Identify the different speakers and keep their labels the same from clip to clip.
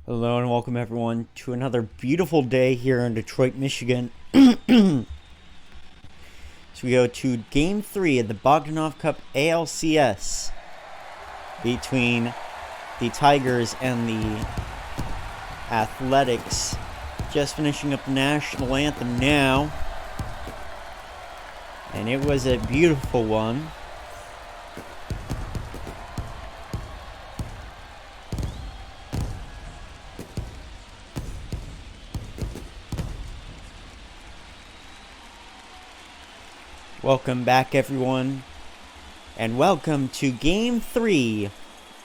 Speaker 1: Hello and welcome everyone to another beautiful day here in Detroit, Michigan. So we go to Game 3 of the Bogdanoff Cup ALCS between the Tigers and the Athletics. Just finishing up the national anthem now. And it was a beautiful one. Welcome back everyone, and welcome to Game 3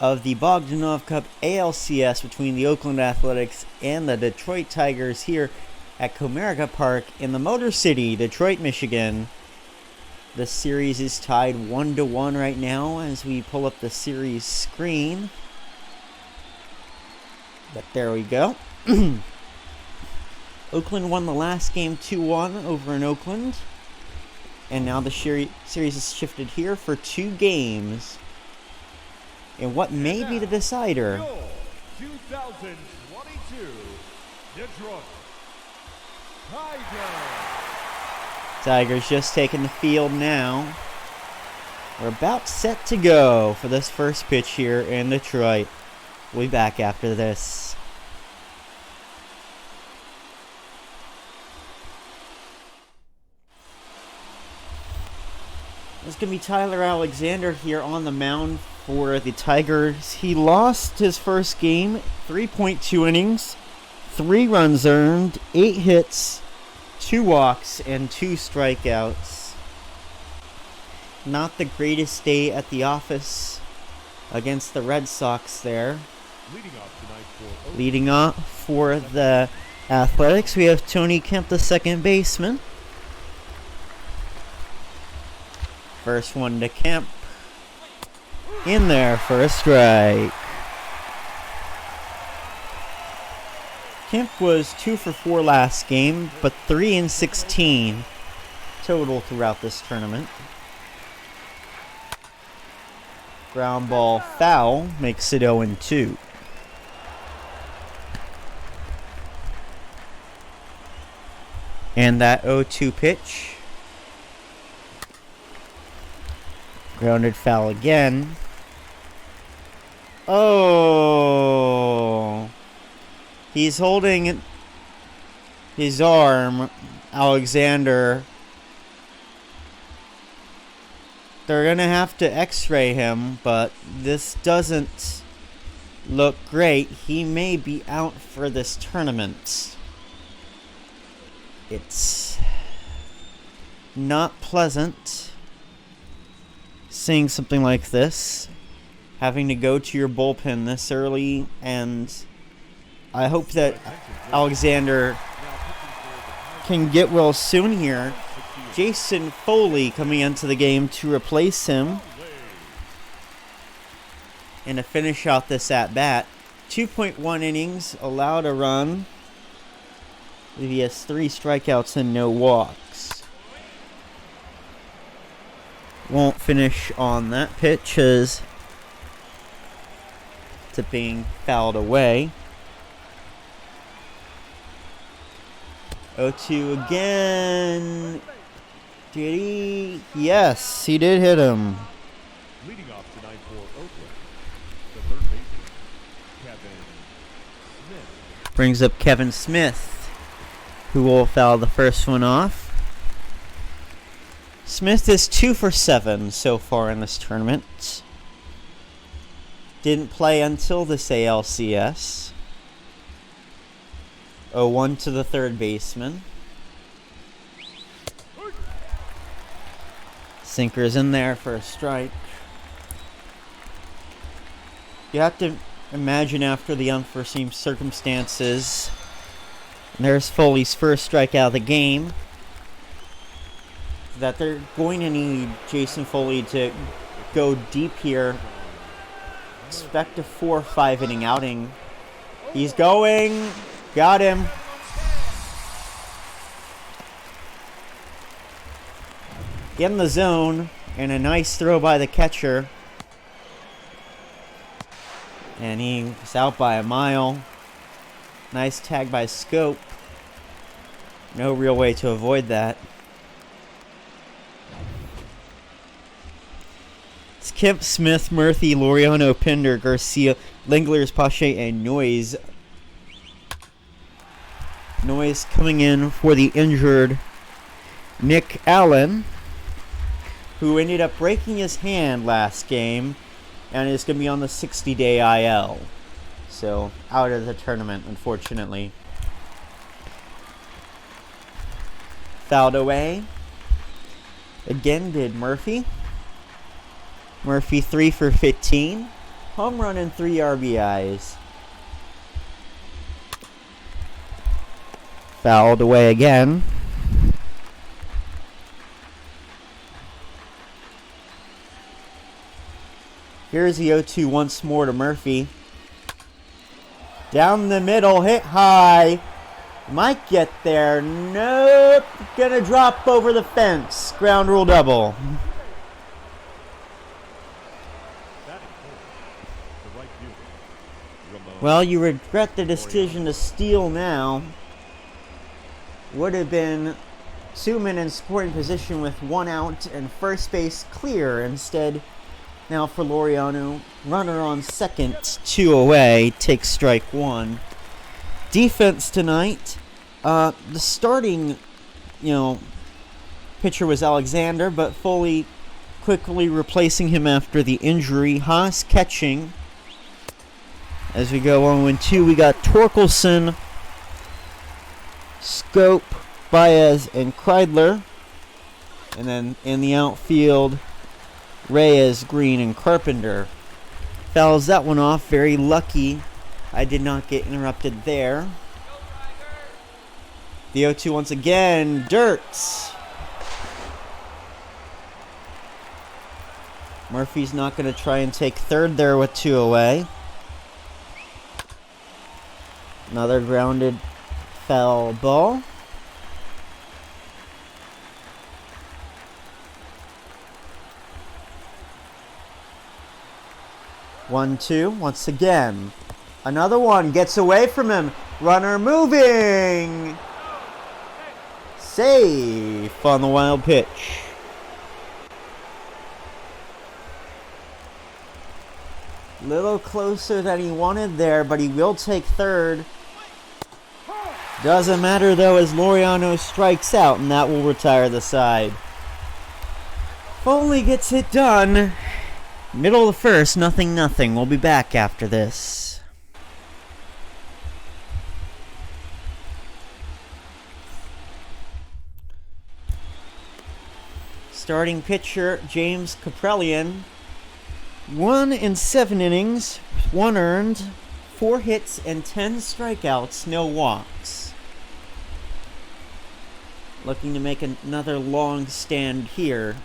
Speaker 1: of the Bogdanoff Cup ALCS between the Oakland Athletics and the Detroit Tigers here at Comerica Park in the Motor City, Detroit, Michigan. The series is tied 1-1 right now as we pull up the series screen. But there we go. Oakland won the last game 2-1 over in Oakland. And now the series is shifted here for 2 games. And what may be the decider?
Speaker 2: 2022 Detroit
Speaker 1: Tigers just taking the field now. We're about set to go for this first pitch here in Detroit. We'll be back after this. It's going to be Tyler Alexander here on the mound for the Tigers. He lost his first game, 3.2 innings, 3 runs earned, 8 hits, 2 walks, and 2 strikeouts. Not the greatest day at the office against the Red Sox there. Leading off for the Athletics, we have Tony Kemp, the second baseman. First one to Kemp. In there for a strike. Kemp was 2 for 4 last game, but 3 in 16 total throughout this tournament. Ground ball foul makes it 0-2. And that 0-2 pitch. Grounded foul again. Oh. He's holding his arm, Alexander. They're going to have to x-ray him, but this doesn't look great. He may be out for this tournament. It's not pleasant seeing something like this, having to go to your bullpen this early, and I hope that Alexander can get well soon here. Jason Foley coming into the game to replace him and to finish out this at-bat. 2.1 innings, allowed a run. He has 3 strikeouts and no walks. Won't finish on that pitch as it's being fouled away. 0-2 again. Did he? Yes, he did hit him.
Speaker 2: Leading off tonight for Oakland, the third baseman, Kevin Smith.
Speaker 1: Brings up Kevin Smith, who will foul the first one off. Smith is 2 for 7 so far in this tournament. Didn't play until this ALCS. 0-1 to the third baseman. Sinker's in there for a strike. You have to imagine after the unforeseen circumstances. And there's Foley's first strikeout of the game, that they're going to need Jason Foley to go deep here. Expect a 4 or 5 inning outing. He's going. Got him. Get in the zone. And a nice throw by the catcher. And he was out by a mile. Nice tag by Scope. No real way to avoid that. It's Kemp, Smith, Murphy, Laureano, Pinder, Garcia, Linglers, Pache, and Noyes. Noyes coming in for the injured Nick Allen, who ended up breaking his hand last game and is going to be on the 60-day IL. So, out of the tournament, unfortunately. Fouled away. Again did Murphy. Murphy 3 for 15. Home run and 3 RBIs. Fouled away again. Here's the 0-2 once more to Murphy. Down the middle, hit high. Might get there. Nope. Gonna drop over the fence. Ground rule double. Well, you regret the decision to steal now. Would have been 2 men in scoring position with 1 out and first base clear. Instead, now for Laureano, runner on second, 2 away, takes strike 1. Defense tonight, the starting, pitcher was Alexander, but Foley quickly replacing him after the injury. Haas catching. As we go 1-2, we got Torkelson, Scope, Baez, and Kreidler. And then in the outfield, Reyes, Green, and Carpenter. Fouls that one off. Very lucky I did not get interrupted there. The 0-2 once again. Dirts. Murphy's not going to try and take third there with 2 away. Another grounded foul ball. One, two, once again. Another one gets away from him. Runner moving. Safe on the wild pitch. Little closer than he wanted there, but he will take third. Doesn't matter though, as Laureano strikes out, and that will retire the side. Foley gets it done. Middle of the first, 0-0. We'll be back after this. Starting pitcher, James Kaprelian. 1 in 7 innings, 1 earned, 4 hits, and 10 strikeouts, no walks. Looking to make another long stand here.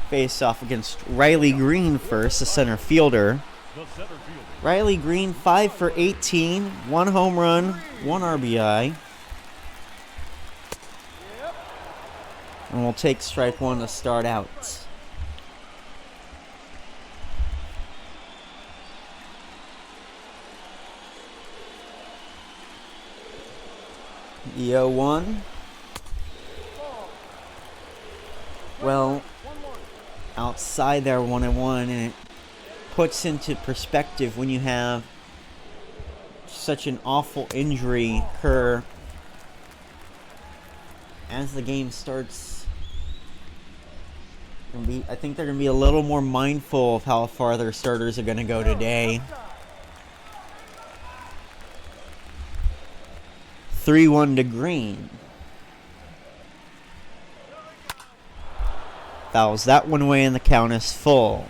Speaker 1: Face off against Riley Green first, the center fielder. Riley Green 5 for 18, 1 home run, 1 RBI. And we'll take strike 1 to start out. The 0-1. Well, outside there 1-1, and it puts into perspective when you have such an awful injury occur as the game starts. I think they're going to be a little more mindful of how far their starters are going to go today. 3-1 to Green. Fouls that one away, and the count is full.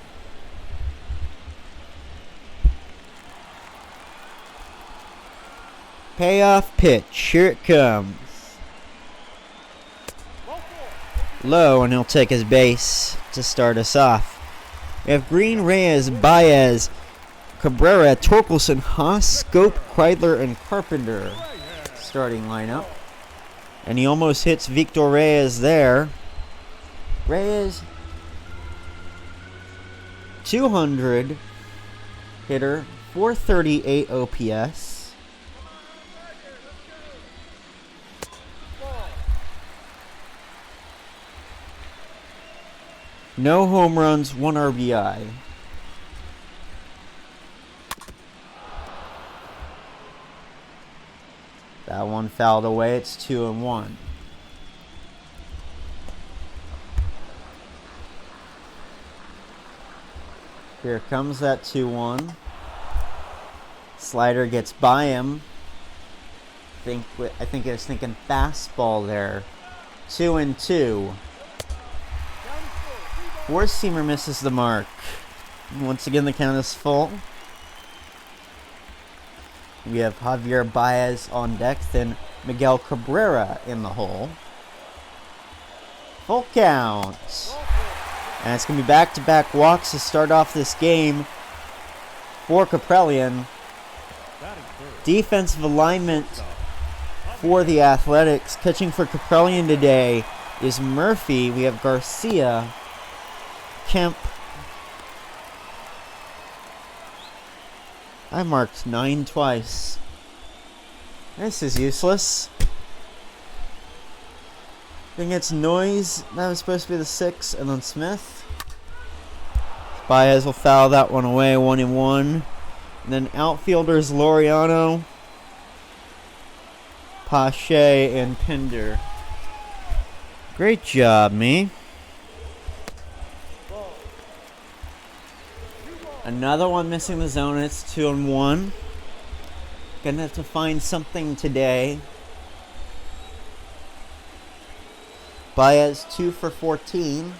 Speaker 1: Payoff pitch. Here it comes. Low, and he'll take his base to start us off. We have Green, Reyes, Baez, Cabrera, Torkelson, Haas, Scope, Kreidler, and Carpenter. Starting lineup. And he almost hits Victor Reyes there. Reyes, 200 hitter, .438 OPS. No home runs, 1 RBI. That one fouled away. It's 2-1. Here comes that 2-1. Slider gets by him. I think he was thinking fastball there. 2-2. Four-seamer misses the mark. Once again, the count is full. We have Javier Baez on deck, then Miguel Cabrera in the hole. Full count. And it's going to be back-to-back walks to start off this game for Kaprelian. Defensive alignment for the Athletics. Pitching for Kaprelian today is Murphy. We have Garcia, Kemp. I marked 9 twice. This is useless. I think it's Noise. That was supposed to be the 6, and then Smith. Baez will foul that one away, 1-1. And then outfielders Laureano, Pache, and Pinder. Great job, me. Another one missing the zone. It's 2-1. Gonna have to find something today. Baez 2 for 14.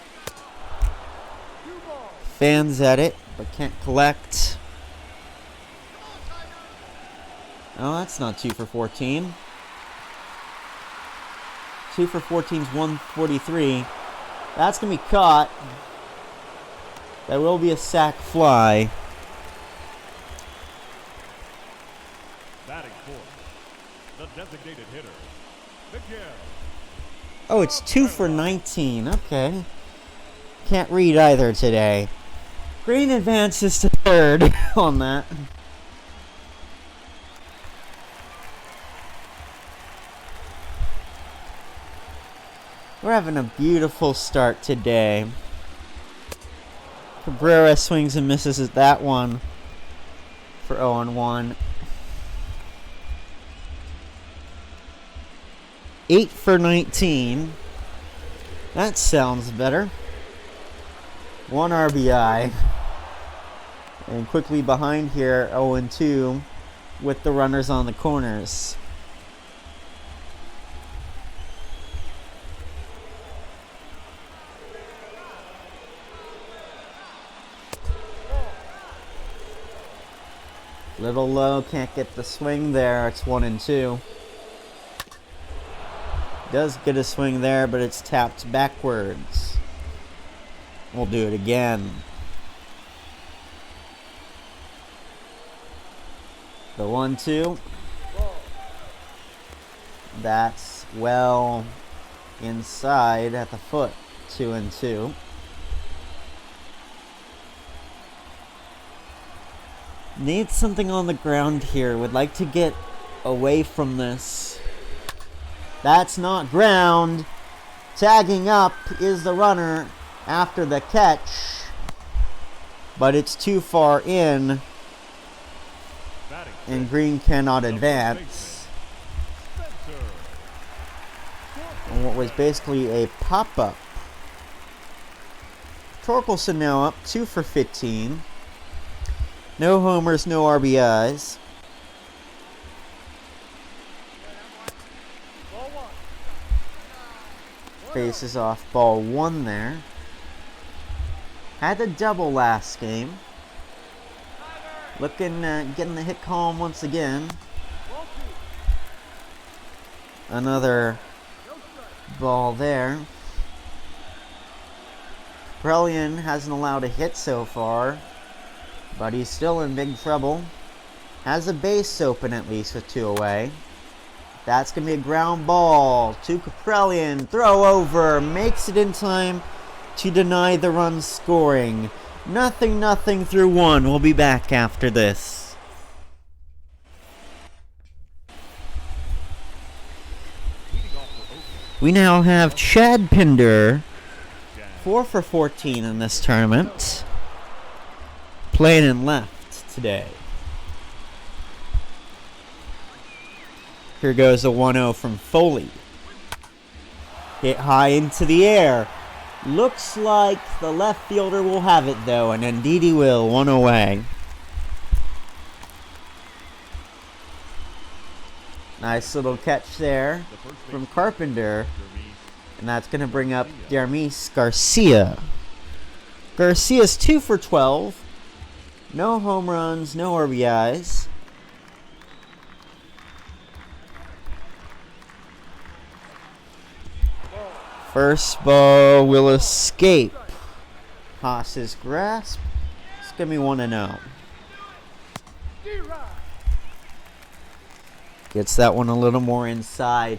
Speaker 1: Fans at it, but can't collect. Oh, that's not 2 for 14. 2 for 14 is 143. That's gonna be caught. That will be a sac fly.
Speaker 2: Batting fourth, the designated hitter, Miguel.
Speaker 1: Oh, it's 2 for 19. Okay. Can't read either today. Green advances to third on that. We're having a beautiful start today. Cabrera swings and misses at that one for 0-1. 8 for 19. That sounds better. 1 RBI. And quickly behind here, 0-2 with the runners on the corners. Little low, can't get the swing there. It's 1-2. Does get a swing there, but it's tapped backwards. We'll do it again. The 1-2. That's well inside at the foot. 2-2. Need something on the ground here. Would like to get away from this. That's not ground. Tagging up is the runner after the catch. But it's too far in. And Green cannot advance. And what was basically a pop-up. Torkelson now up 2 for 15. No homers, no RBIs. Faces off ball 1 there. Had the double last game. Looking at getting the hit column once again. Another ball there. Kaprelian hasn't allowed a hit so far, but he's still in big trouble. Has a base open at least with 2 away. That's going to be a ground ball to Kaprelian. Throw over. Makes it in time to deny the run scoring. Nothing through 1. We'll be back after this. We now have Chad Pinder, 4 for 14 in this tournament, playing in left today. Here goes a 1-0 from Foley. Hit high into the air. Looks like the left fielder will have it though, and indeed he will. 1 away. Nice little catch there from Carpenter. And that's going to bring up Dermis Garcia. Garcia's 2 for 12. No home runs, no RBIs. First ball will escape Haas's grasp. It's going to be 1-0. Gets that one a little more inside.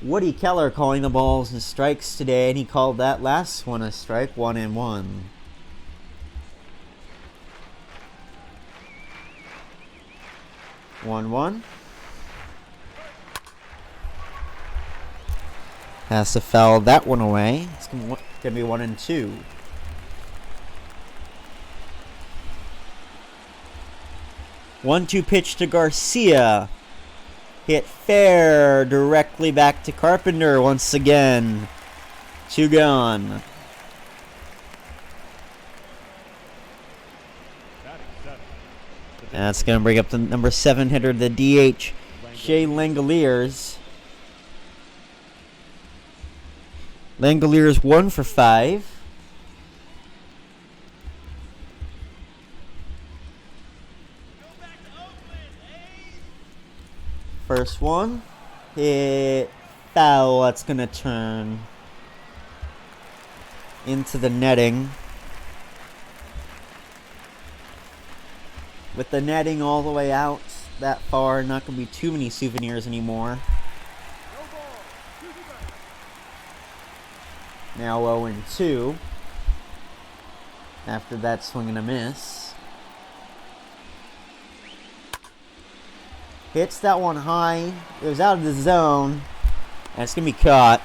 Speaker 1: Woody Keller calling the balls and strikes today, and he called that last one a strike, 1-1. Has to foul that one away. It's going to be 1-2. One-two pitch to Garcia. Hit fair directly back to Carpenter once again. 2 gone. And that's going to bring up the number 7 hitter, the DH, Shea Langoliers. Langoliers 1 for 5. First one, hit foul. That's going to turn into the netting. With the netting all the way out that far, not going to be too many souvenirs anymore. Now 0-2. After that swing and a miss. Hits that one high. It was out of the zone. And it's going to be caught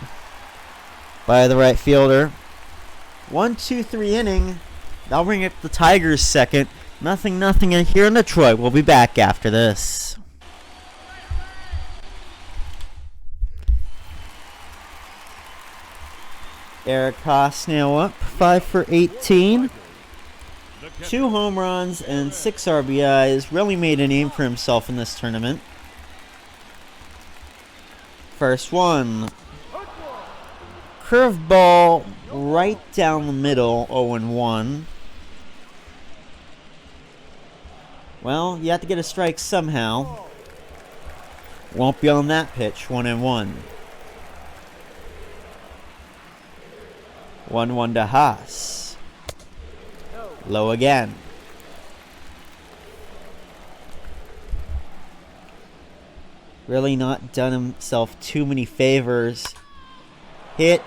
Speaker 1: by the right fielder. 1-2-3 inning. That'll bring up the Tigers second. Nothing here in Detroit. We'll be back after this. Eric Haas now up. 5 for 18. 2 home runs and 6 RBIs. Really made a name for himself in this tournament. First one. Curveball right down the middle, 0-1. Well, you have to get a strike somehow. Won't be on that pitch, 1-1. 1-1 to Haas. Low again. Really not done himself too many favors. Hit,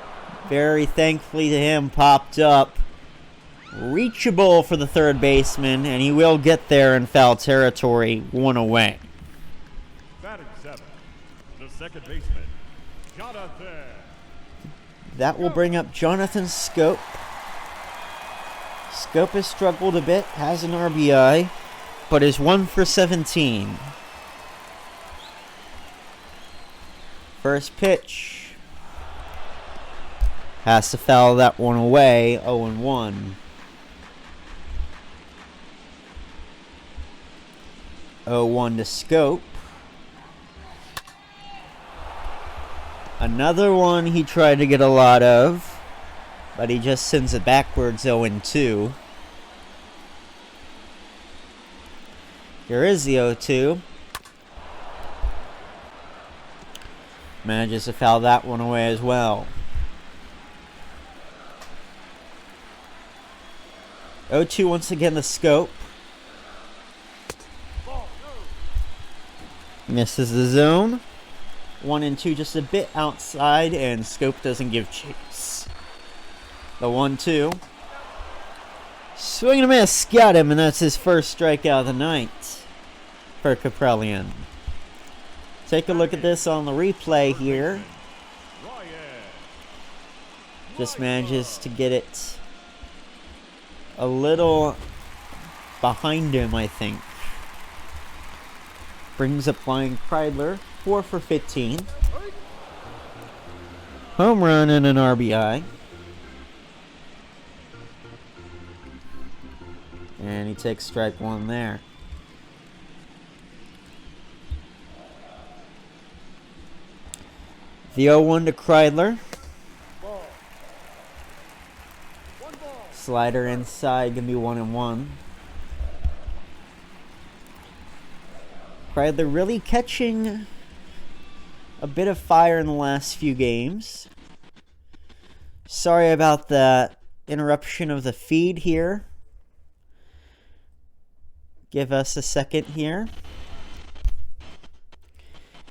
Speaker 1: very thankfully to him, popped up. Reachable for the third baseman, and he will get there in foul territory, 1 away.
Speaker 2: Batting 7, the second baseman, Jonathan.
Speaker 1: That will bring up Jonathan Schoop. Schoop has struggled a bit, has an RBI, but is 1 for 17. First pitch. Has to foul that one away, 0-1. 0-1 to Schoop. Another one he tried to get a lot of, but he just sends it backwards, 0-2. Here is the 0-2. Manages to foul that one away as well. 0-2 once again to Schoop. Misses the zone. 1-2 just a bit outside, and Schoop doesn't give chase. The 1-2. Swing and a miss. Got him, and that's his first strikeout of the night for Kaprelian. Take a look at this on the replay here. Just manages to get it a little behind him, I think. Brings up Ryan Kreidler, 4 for 15. Home run and an RBI. And he takes strike one there. The 0-1 to Kreidler. Slider inside, gonna be 1-1. Kreidler really catching a bit of fire in the last few games. Sorry about the interruption of the feed here. Give us a second here.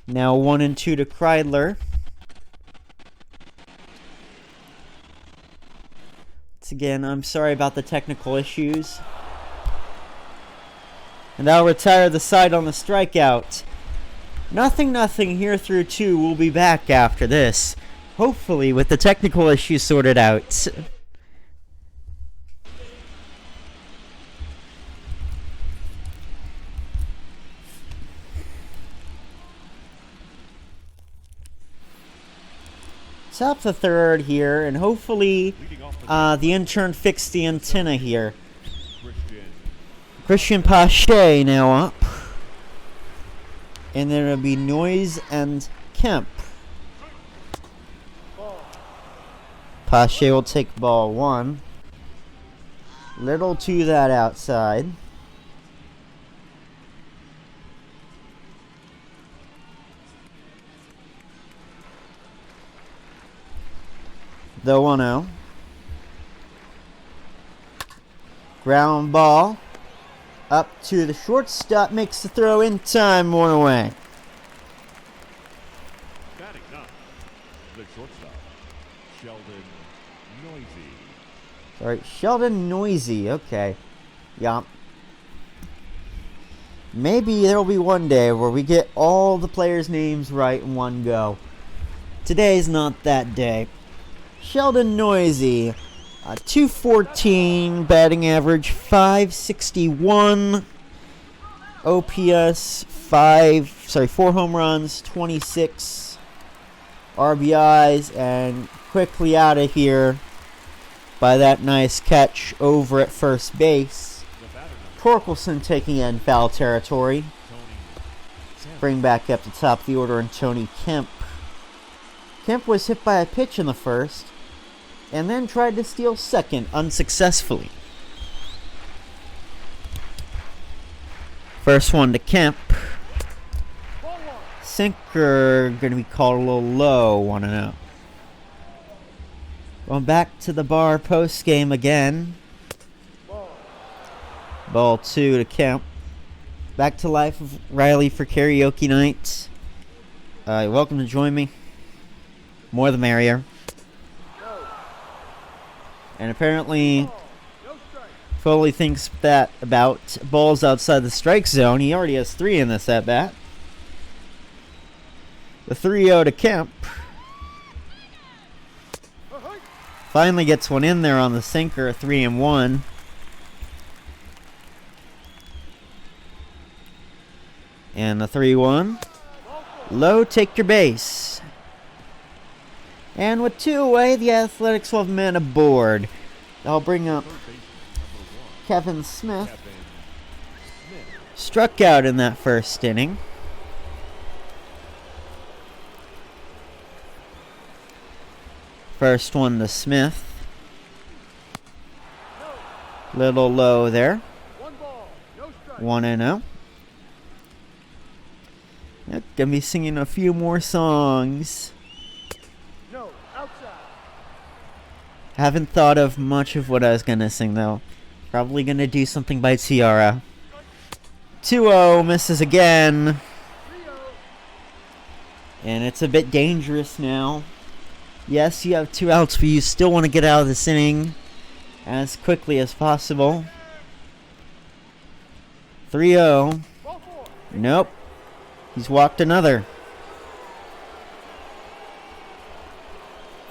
Speaker 1: Now 1-2 to Kreidler. Once again, I'm sorry about the technical issues. And I'll retire the side on the strikeout. Nothing here through 2. We'll be back after this. Hopefully with the technical issues sorted out. Top the third here, and hopefully the intern fixed the antenna here. Christian Pache now up. And then it'll be Noyes and Kemp. Pache will take ball 1. Little to that outside. The 1-0. Ground ball. Up to the shortstop, makes the throw in time, 1 away.
Speaker 2: Batting up, the shortstop, Sheldon Noisy.
Speaker 1: Sorry, Sheldon Noisy, okay. Yup. Maybe there'll be one day where we get all the players' names right in one go. Today's not that day. Sheldon Noisy. 214 batting average, 561 OPS, 4 home runs, 26 RBIs, and quickly out of here by that nice catch over at first base. Torkelson taking in foul territory. Bring back up to top of the order and Tony Kemp. Kemp was hit by a pitch in the first, and then tried to steal second unsuccessfully. First one to Kemp. Sinker going to be called a little low, 1-0. Going back to the bar post game again. Ball 2 to Kemp. Back to life of Riley for karaoke night. You're welcome to join me. More the merrier. And apparently, Foley thinks that about balls outside the strike zone. He already has 3 in this at-bat. The 3-0 to Kemp. Finally gets one in there on the sinker, 3-1. And the 3-1. Low, take your base. And with 2 away, the Athletics will have men aboard. I'll bring up Kevin Smith. Struck out in that first inning. First one to Smith. Little low there. 1-0. Yep, gonna be singing a few more songs. Haven't thought of much of what I was gonna sing though. Probably gonna do something by Tiara. 2-0, misses again. And it's a bit dangerous now. Yes, you have 2 outs, but you still want to get out of this inning as quickly as possible. 3-0. Nope. He's walked another.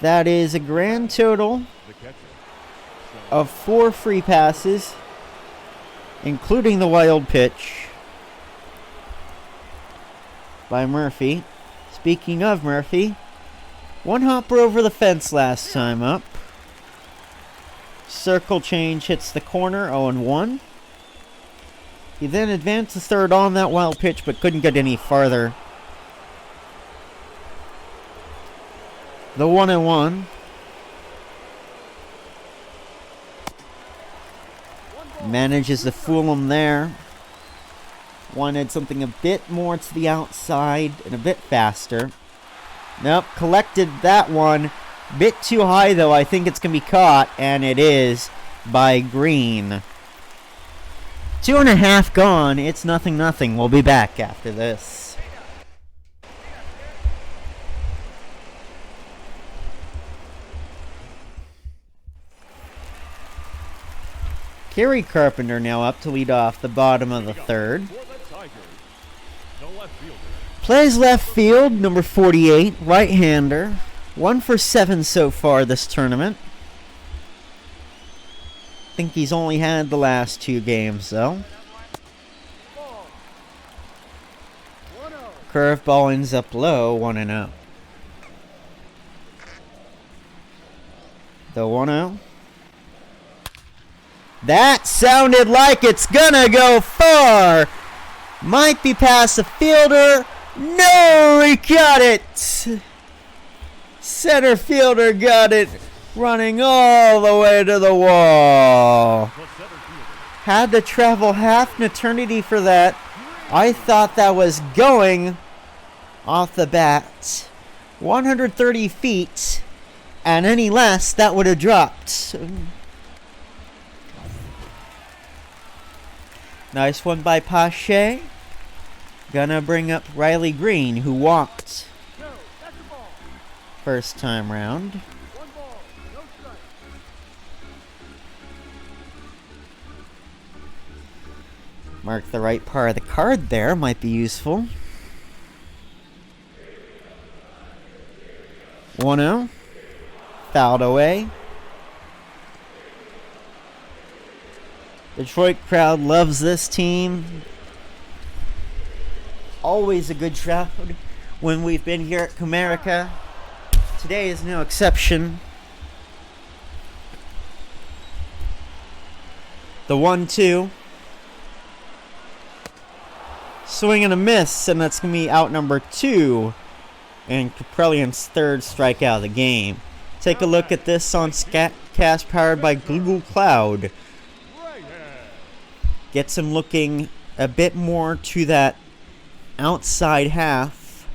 Speaker 1: That is a grand total
Speaker 2: The catcher.
Speaker 1: of 4 free passes, including the wild pitch by Murphy. Speaking of Murphy, 1 hopper over the fence last time up. Circle change hits the corner, 0-1. He then advanced to third on that wild pitch, but couldn't get any farther. The 1-1. Manages to fool him there. Wanted something a bit more to the outside and a bit faster. Nope, collected that one. Bit too high though. I think it's going to be caught, and it is by Green. 2.5 gone. It's 0-0. We'll be back after this. Kerry Carpenter now up to lead off the bottom of the third. Plays left field, number 48, right-hander. 1 for 7 so far this tournament. I think he's only had the last 2 games, though. Curveball ends up low, 1-0. The 1-0. That sounded like it's gonna go far. Might be past the fielder. No, he got it. Center fielder got it. Running all the way to the wall. Had to travel half an eternity for that. I thought that was going off the bat. 130 feet. And any less, that would have dropped. Nice one by Pache. Gonna bring up Riley Green, who walked first time round. Mark the right part of the card there, might be useful. 1-0. Fouled away. Detroit crowd loves this team. Always a good crowd when we've been here at Comerica. Today is no exception. The 1-2. Swing and a miss, and that's going to be out number 2. And Caprellian's third strikeout of the game. Take a look at this on Statcast powered by Google Cloud. Gets him looking a bit more to that outside half,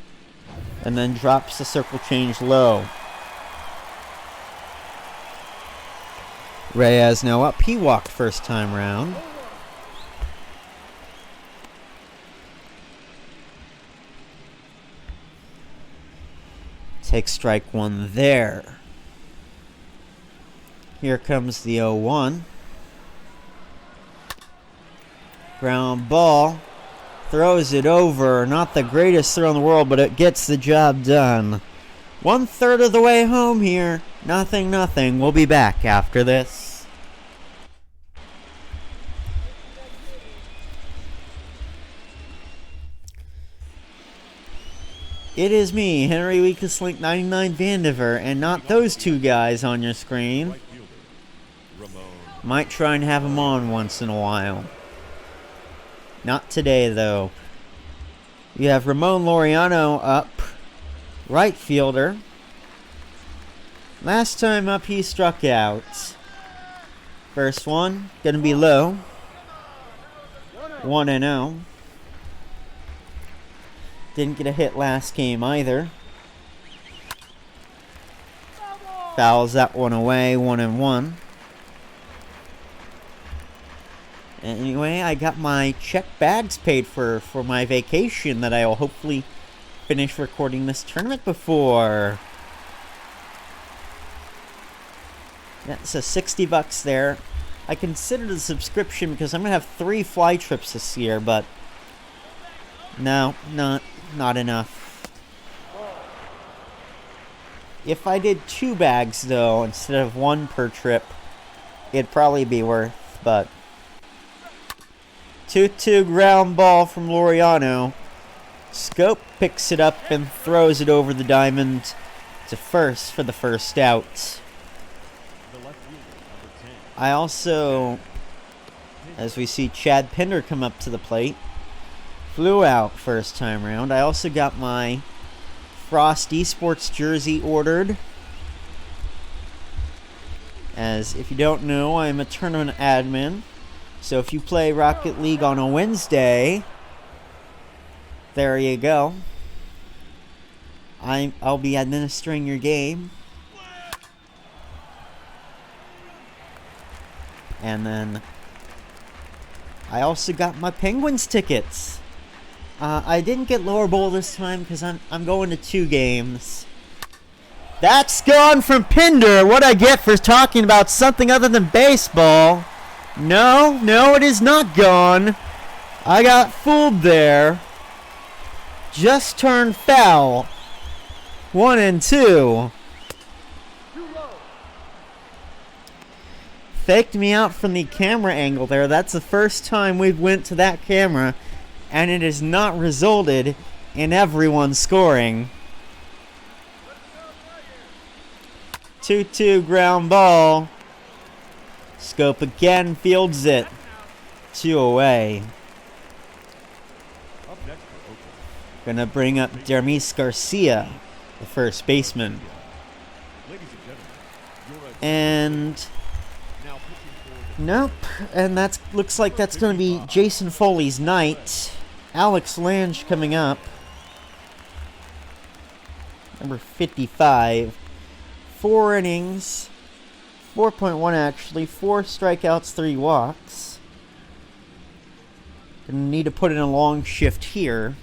Speaker 1: and then drops the circle change low. Reyes now up. He walked first time round. Take strike 1 there. Here comes the 0-1. Ground ball. Throws it over. Not the greatest throw in the world, but it gets the job done. 1/3 of the way home here. 0-0. We'll be back after this. It is me, Henry Weekeslink 99 Vandiver, and not those two guys on your screen. Might try and have them on once in a while. Not today, though. You have Ramon Laureano up, right fielder. Last time up, he struck out. First one, gonna be low. 1-0. Didn't get a hit last game either. Fouls that one away, 1-1. Anyway, I got my check bags paid for my vacation that I will hopefully finish recording this tournament before. That's a $60 there. I considered a subscription because I'm going to have 3 fly trips this year, but no, not enough. If I did 2 bags, though, instead of 1 per trip, it'd probably be worth, but 2-2 ground ball from Laureano. Scope picks it up and throws it over the diamond to first for the first out. I also, as we see Chad Pinder come up to the plate, flew out first time round. I also got my Frost Esports jersey ordered. As if you don't know, I'm a tournament admin. So if you play Rocket League on a Wednesday, there you go. I'll be administering your game. And then I also got my Penguins tickets. I didn't get lower bowl this time because I'm going to 2 games. That's gone from Pinder. What I get for talking about something other than baseball. No, it is not gone. I got fooled there. Just turned foul. 1-2. Faked me out from the camera angle there. That's the first time we've went to that camera, and it has not resulted in everyone scoring. 2-2 ground ball. Scope again fields it. 2 away. Gonna bring up Dermis Garcia, the first baseman. And nope, and that looks like that's going to be Jason Foley's night. Alex Lange coming up. Number 55. 4 innings. 4.1 actually. 4 strikeouts, 3 walks. Gonna need to put in a long shift here.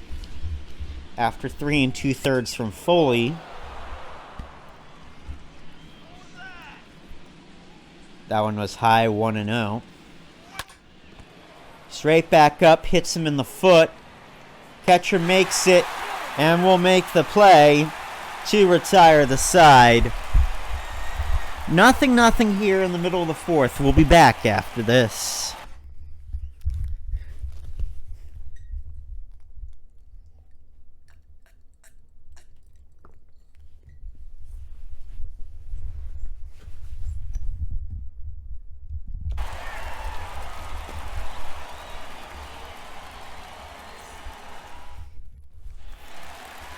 Speaker 1: After 3 2/3 from Foley. That one was high, 1-0. Straight back up, hits him in the foot. Catcher makes it, and will make the play to retire the side. Nothing here in the middle of the 4th. We'll be back after this.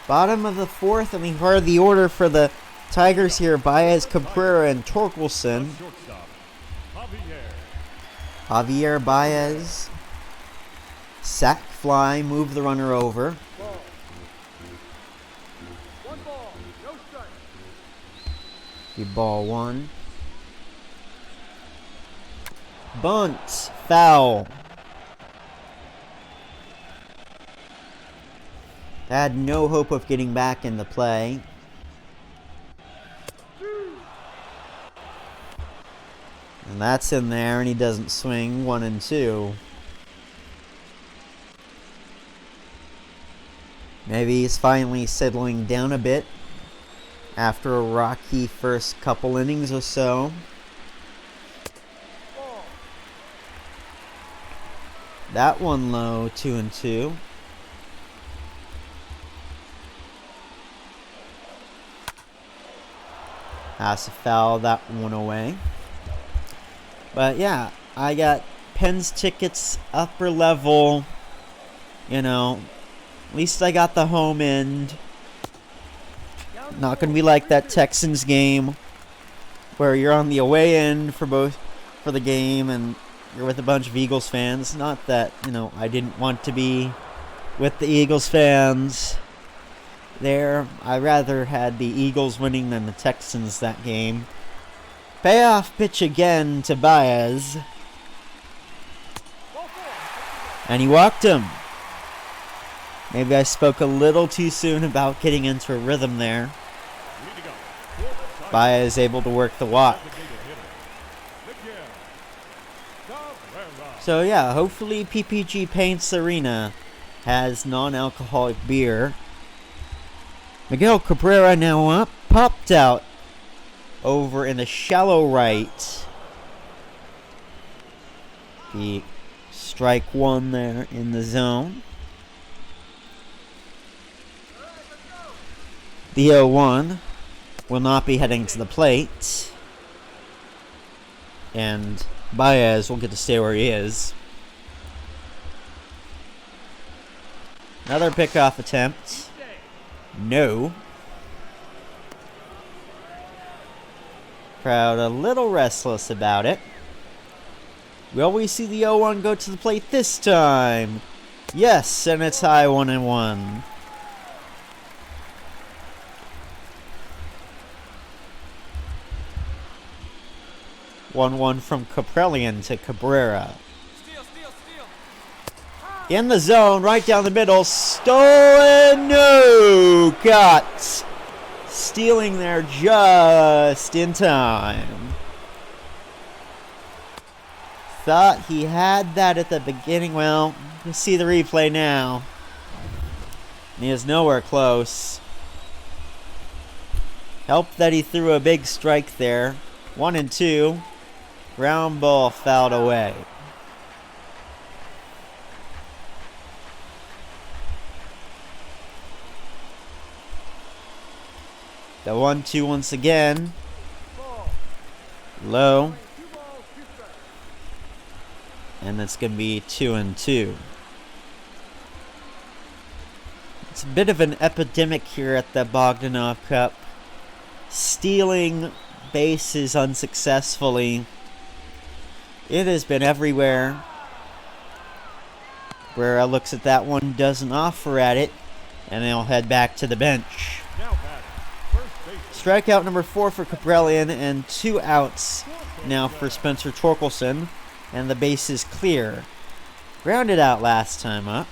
Speaker 1: Bottom of the 4th, and we've heard the order for the Tigers here. Baez, Cabrera, and Torkelson. Javier Baez. Sack fly, move the runner over. Ball 1. Bunt, foul. Had no hope of getting back in the play. And that's in there, and he doesn't swing. 1-2. Maybe he's finally settling down a bit after a rocky first couple innings or so. That one low, 2-2. That's a foul, that one away. But yeah, I got Penn's tickets, upper level. You know, at least I got the home end. Not going to be like that Texans game where you're on the away end for the game and you're with a bunch of Eagles fans. Not that, you know, I didn't want to be with the Eagles fans there. I rather had the Eagles winning than the Texans that game. Payoff pitch again to Baez. And he walked him. Maybe I spoke a little too soon about getting into a rhythm there. Baez able to work the walk. So yeah, hopefully PPG Paints Arena has non-alcoholic beer. Miguel Cabrera now up. popped out over in the shallow right. The strike one there in the zone. The 0-1 will not be heading to the plate. And Baez will get to stay where he is. Another pickoff attempt. No. Crowd a little restless about it. Will we see the 0-1 go to the plate this time? Yes, and it's high 1-1. One from Caprellian to Cabrera. In the zone, right down the middle. Stolen. No. Got. Stealing there just in time. Thought he had that at the beginning. Well, you see the replay now. And he is nowhere close. Helped that he threw a big strike there. 1-2. Ground ball fouled away. The 1-2 once again. Low. And that's going to be 2-2. It's a bit of an epidemic here at the Bogdanoff Cup. Stealing bases unsuccessfully. It has been everywhere. Guerrero looks at that one, doesn't offer at it, and they'll head back to the bench. Strikeout number 4 for Caprellian, and 2 outs now for Spencer Torkelson, and the base is clear. Grounded out last time up.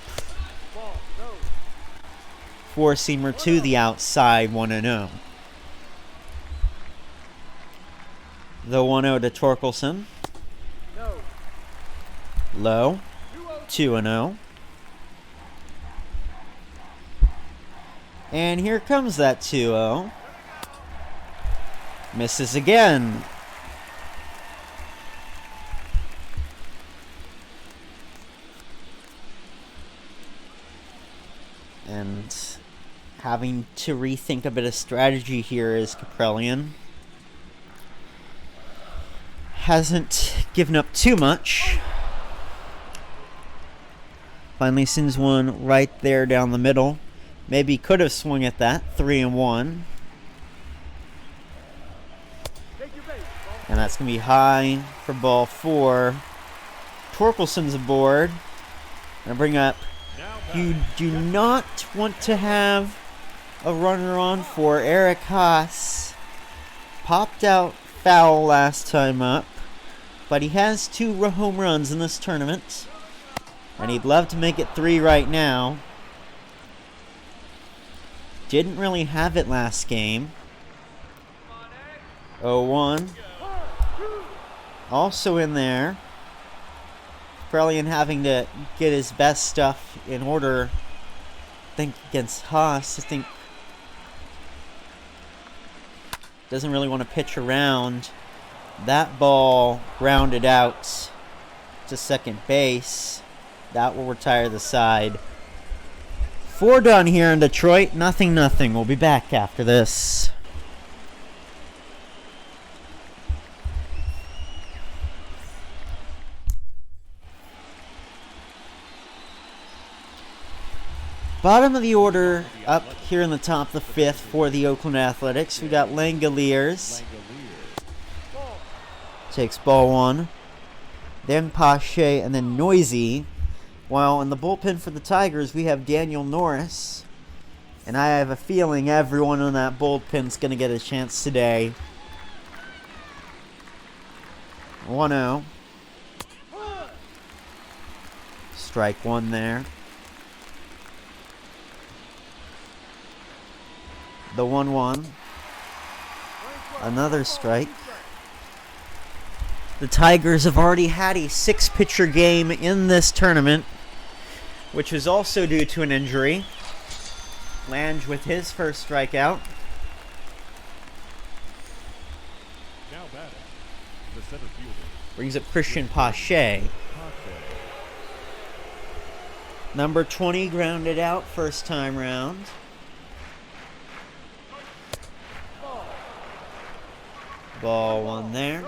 Speaker 1: Four-seamer to the outside, 1-0. The 1-0 to Torkelson. Low. 2-0. And here comes that 2-0. Misses again. And having to rethink a bit of strategy here is Caprellian. Hasn't given up too much. Finally sends one right there down the middle. Maybe could have swung at that. 3-1. And that's going to be high for ball 4. Torkelson's aboard. Going to bring up. You do not want to have a runner on for Eric Haas. Popped out foul last time up. But he has 2 home runs in this tournament. And he'd love to make it 3 right now. Didn't really have it last game. 0-1. Also in there. Caprellian having to get his best stuff in order. I think against Haas. I think doesn't really want to pitch around. That ball grounded out to second base. That will retire the side. 4 done here in Detroit. 0-0. We'll be back after this. Bottom of the order up here in the top of the 5th for the Oakland Athletics. We got Langoliers. Takes ball 1. Then Pache and then Noisy. While in the bullpen for the Tigers, we have Daniel Norris. And I have a feeling everyone on that bullpen's going to get a chance today. 1-0. Strike 1 there. The 1-1. Another strike. The Tigers have already had a 6-pitcher game in this tournament, which was also due to an injury. Lange with his first strikeout.
Speaker 2: center fielder.
Speaker 1: Brings up Christian Pache. Number 20 grounded out first time round. Ball one there.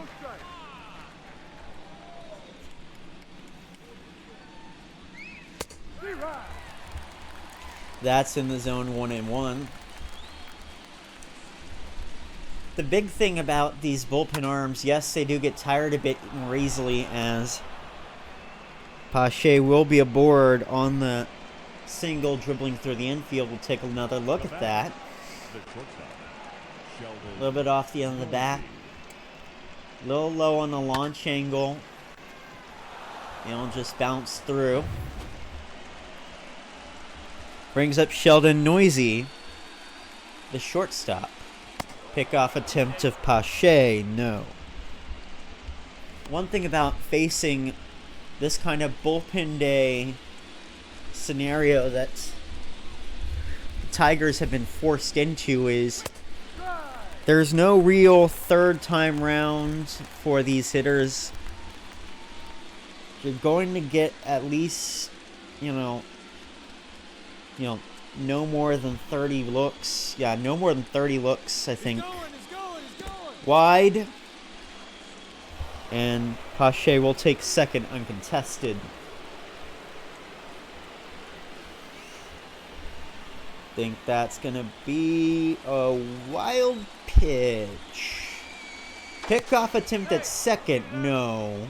Speaker 1: That's in the zone 1-1. The big thing about these bullpen arms, yes, they do get tired a bit more easily, as Pache will be aboard on the single dribbling through the infield. We'll take another look at that. A little bit off the end of the bat. A little low on the launch angle. It'll just bounce through. Brings up Sheldon Noisy, the shortstop. Pickoff attempt of Pache, no. One thing about facing this kind of bullpen day scenario that the Tigers have been forced into is there's no real third time round for these hitters. You're going to get at least, no more than 30 looks. Yeah, no more than 30 looks, I think.
Speaker 3: He's going.
Speaker 1: Wide. And Pache will take second uncontested. Think that's going to be a wild pitch. Pickoff attempt at second, no.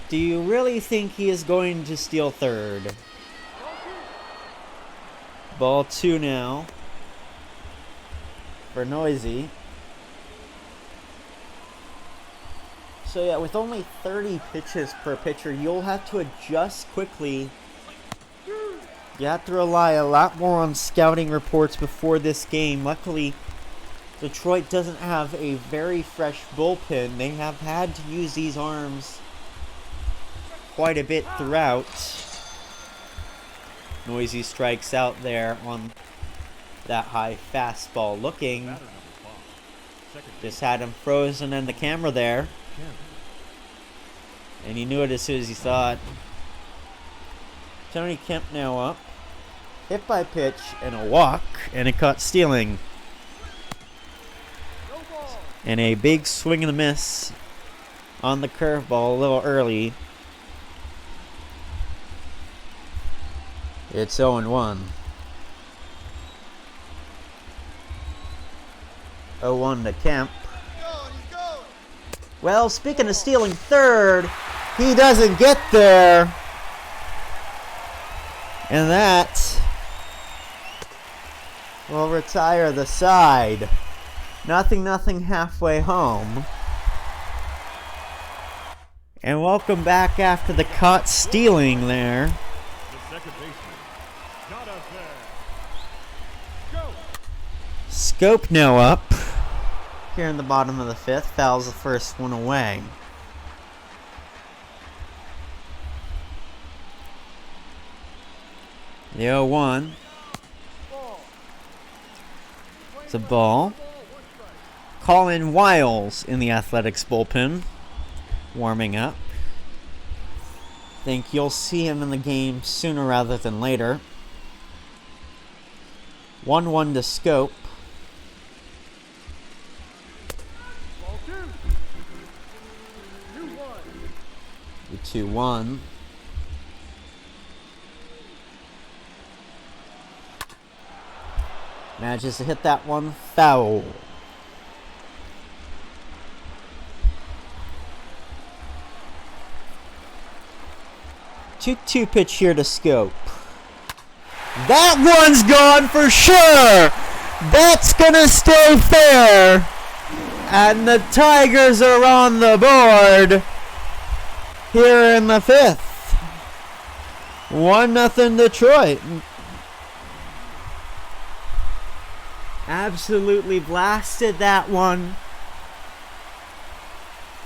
Speaker 1: Do you really think he is going to steal third? Ball two now for Noisy. So yeah, with only 30 pitches per pitcher, you'll have to adjust quickly. You have to rely a lot more on scouting reports before this game. Luckily, Detroit doesn't have a very fresh bullpen. They have had to use these arms quite a bit throughout. Noisy strikes out there on that high fastball. Looking. Just had him frozen in the camera there. And he knew it as soon as he saw it. Tony Kemp now up. Hit by pitch and a walk. And it caught stealing. And a big swing and a miss on the curveball a little early. It's 0-1. 0-1 to Kemp. Well, speaking of stealing third, he doesn't get there. And that will retire the side. 0-0 halfway home. And welcome back after the caught stealing there.
Speaker 2: The second baseman, not out there. Go.
Speaker 1: Scope now up. Here in the bottom of the fifth. Fouls the first one away. The 0-1. It's a ball. Colin Wiles in the Athletics bullpen. Warming up. Think you'll see him in the game sooner rather than later. 1-1 to Scope. 2-1. Manages to hit that one foul. 2-2 pitch here to Scope. That one's gone for sure. That's gonna stay fair. And the Tigers are on the board here in the fifth. 1-0 Detroit. Absolutely blasted that one.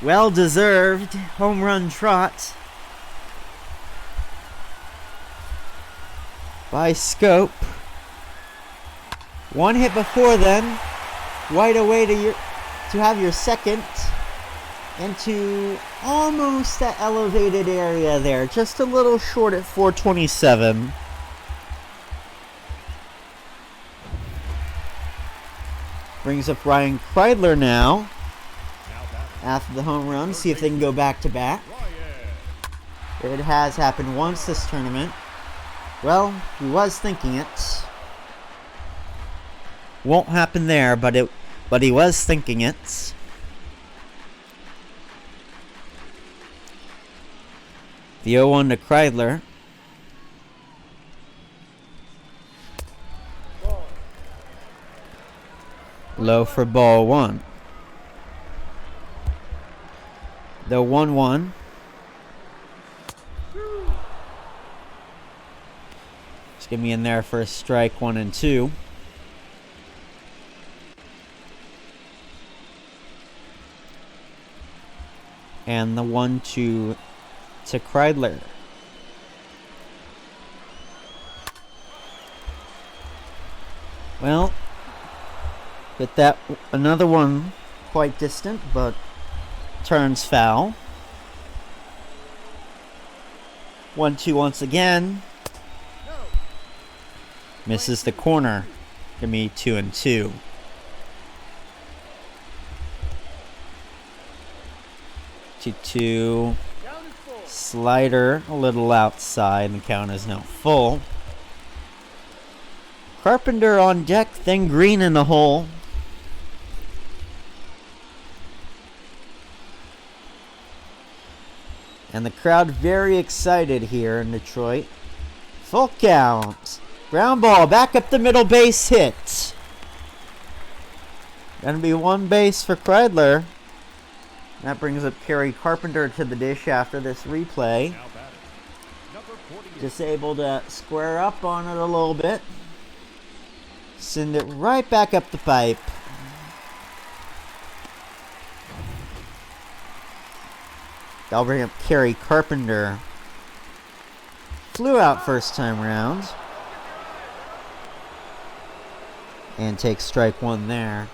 Speaker 1: Well deserved home run trot by Scope. One hit before then right away to have your second into almost that elevated area there. Just a little short at 427. Brings up Ryan Kreidler now after the home run. See if they can go back to back. It has happened once this tournament. Well, he was thinking it. Won't happen there, but he was thinking it. The 0-1 to Kreidler. Low for ball one. The 1-1. Just get me in there for a strike 1 and 2. And the 1-2 to Kreidler. Well, get that another one quite distant, but turns foul. 1-2 once again. Misses the corner. Give me 2 and 2. Two. Slider a little outside. The count is now full. Carpenter on deck, then Green in the hole. And the crowd very excited here in Detroit. Full count. Ground ball, back up the middle base hit. Gonna be one base for Kreidler. That brings up Kerry Carpenter to the dish after this replay. Just able to square up on it a little bit. Send it right back up the pipe. That'll bring up Kerry Carpenter. Flew out first time round. And takes strike 1 there.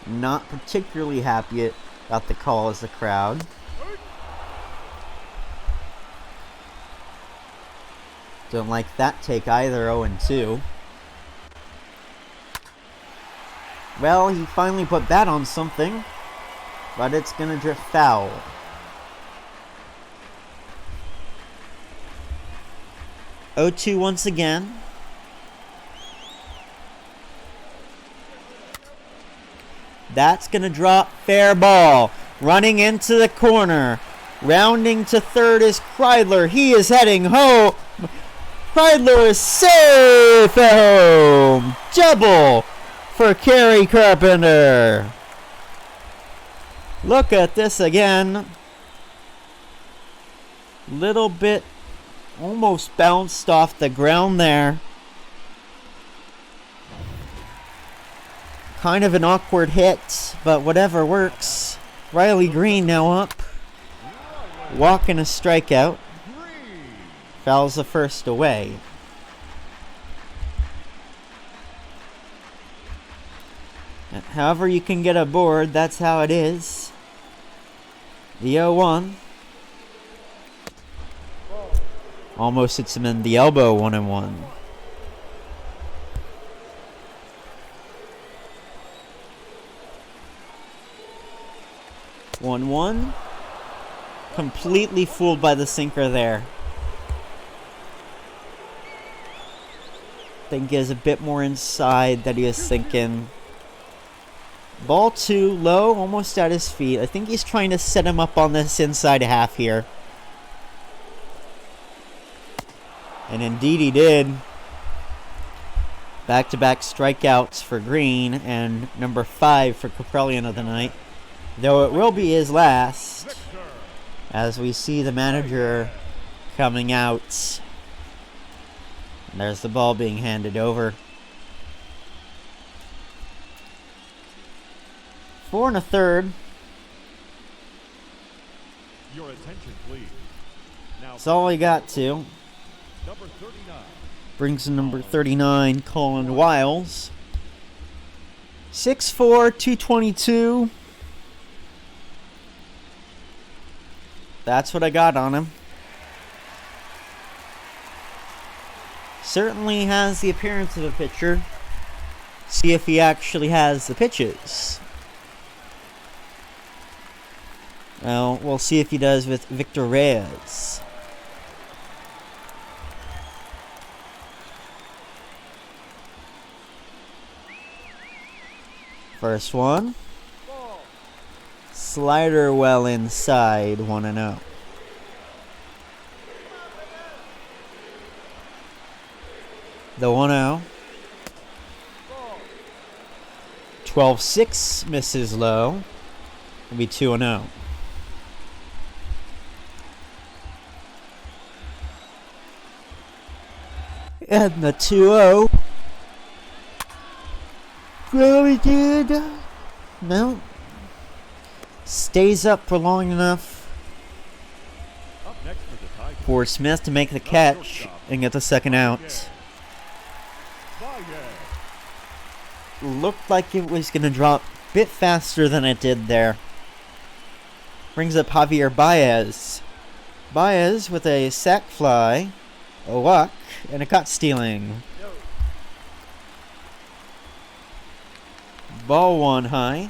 Speaker 1: Not particularly happy about the call as the crowd. Don't like that take either, 0-2. Well, he finally put that on something, but it's gonna drift foul. O2 once again. That's going to drop, fair ball. Running into the corner. Rounding to third is Kreidler. He is heading home. Kreidler is safe at home. Double for Kerry Carpenter. Look at this again. Little bit almost bounced off the ground there. Kind of an awkward hit, but whatever works. Riley Green now up. Walking a strikeout. Fouls the first away. However you can get aboard, that's how it is. The 0-1. Almost hits him in the elbow, 1-1. One. Completely fooled by the sinker there. Think he has a bit more inside that he was thinking. Ball 2, low, almost at his feet. I think he's trying to set him up on this inside half here. And indeed he did. Back-to-back strikeouts for Green and number 5 for Kaprelian of the night. Though it will be his last, as we see the manager coming out. And there's the ball being handed over. 4 1/3.
Speaker 2: Your attention, please. Now,
Speaker 1: That's all we got to.
Speaker 2: number 39,
Speaker 1: Brings in number 39, Colin Wiles. 6'4", 222. That's what I got on him. Certainly has the appearance of a pitcher. See if he actually has the pitches. Well, we'll see if he does with Victor Reyes. First one. Slider well inside, 1-0. The 1-0. 12-6 misses low. Will be 2-0. And the 2-0. Really good. No. Stays up for long enough
Speaker 2: Up next for the Tigers.
Speaker 1: for Smith to make the catch and get the second out.
Speaker 2: Baez.
Speaker 1: Looked like it was going to drop a bit faster than it did there. Brings up Javier Baez. Baez with a sac fly, a walk, and a caught stealing. Ball one high.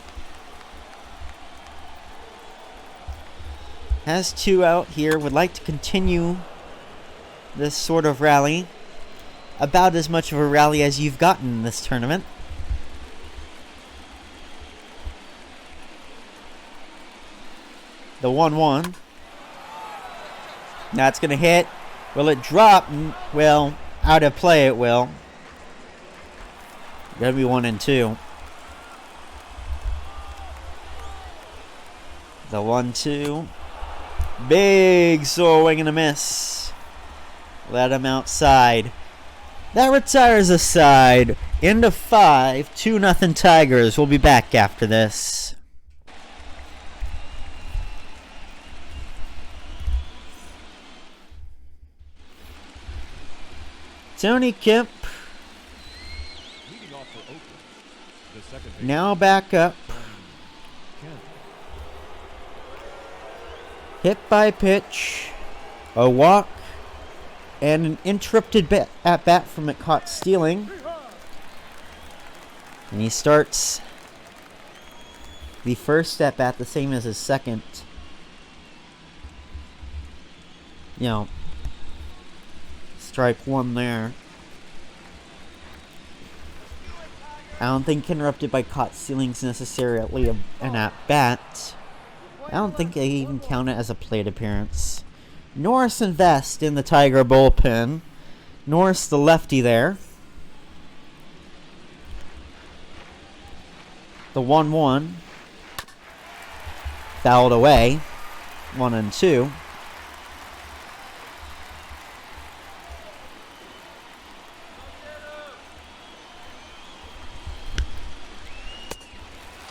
Speaker 1: Has two out here. Would like to continue this sort of rally. About as much of a rally as you've gotten in this tournament. The 1-1. That's going to hit. Will it drop? Well, out of play it will. Got to be 1-2. The 1-2. Big swing and a miss. Let him outside. That retires a side. Into 5. 2-0 Tigers. We'll be back after this. Tony Kemp
Speaker 2: Leading off for Oakland. The second base.
Speaker 1: now back up. Hit by pitch, a walk, and an interrupted at bat from it caught stealing. And he starts the first at bat the same as his second. You know, strike one there. I don't think interrupted by caught stealing's necessarily an at bat. I don't think they even count it as a plate appearance. Norris and Vest in the Tiger bullpen. Norris the lefty there. The 1-1. Fouled away. 1-2.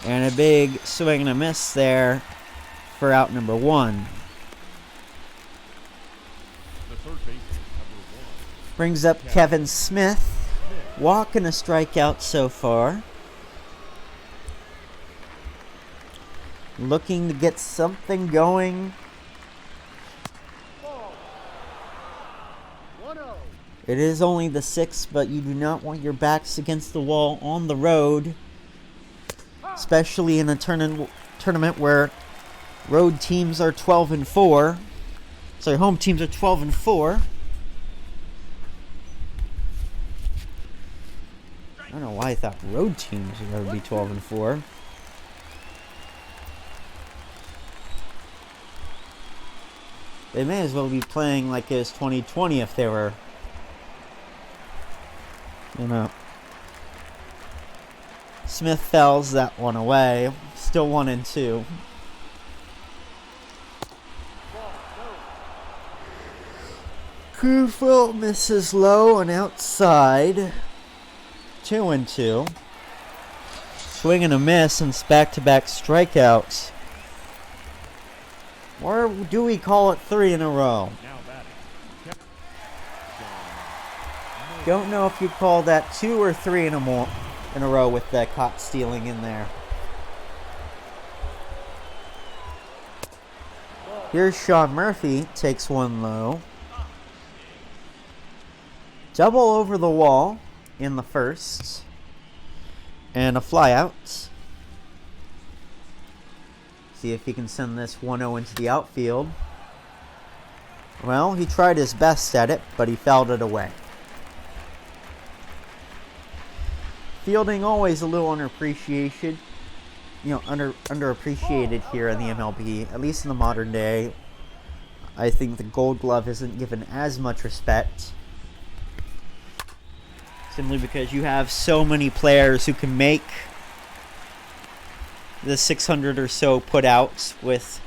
Speaker 1: And a big swing and a miss there for out number 1.
Speaker 2: The third baseman, number 1.
Speaker 1: Brings up Kevin Smith. Walk and a strikeout so far. Looking to get something going.
Speaker 2: 1-0.
Speaker 1: It is only the 6th, but you do not want your backs against the wall on the road. Especially in a tournament where road teams are 12-4. Sorry, home teams are 12-4. I don't know why I thought road teams were going to be 12-4. They may as well be playing like it was 2020 if they were, you know. Smith fouls that one away. Still 1-2. Kufel misses low and outside. 2-2. Swing and a miss and back-to-back strikeouts. Or do we call it 3 in a row?
Speaker 2: Now batting.
Speaker 1: Don't know if you'd call that 2 or 3 in a row with that caught stealing in there. Here's Sean Murphy, takes one low. Double over the wall in the first. And a fly out. See if he can send this 1-0 into the outfield. Well, he tried his best at it, but he fouled it away. Fielding always a little underappreciated. Underappreciated here in the MLB, at least in the modern day. I think the Gold Glove isn't given as much respect. Simply because you have so many players who can make the 600 or so putouts with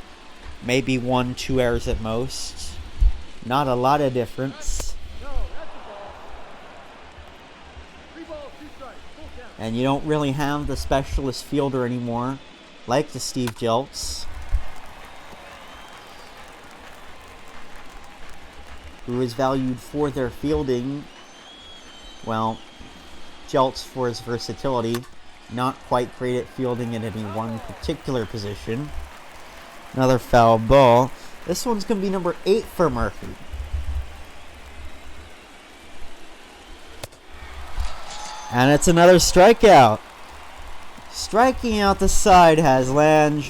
Speaker 1: maybe 1-2 errors at most. Not a lot of difference. And you don't really have the specialist fielder anymore, like the Steve Jeltz, who is valued for their fielding. Well, Jeltz for his versatility, not quite great at fielding in any one particular position. Another foul ball. This one's going to be number 8 for Murphy. And it's another strikeout. Striking out the side has Lange.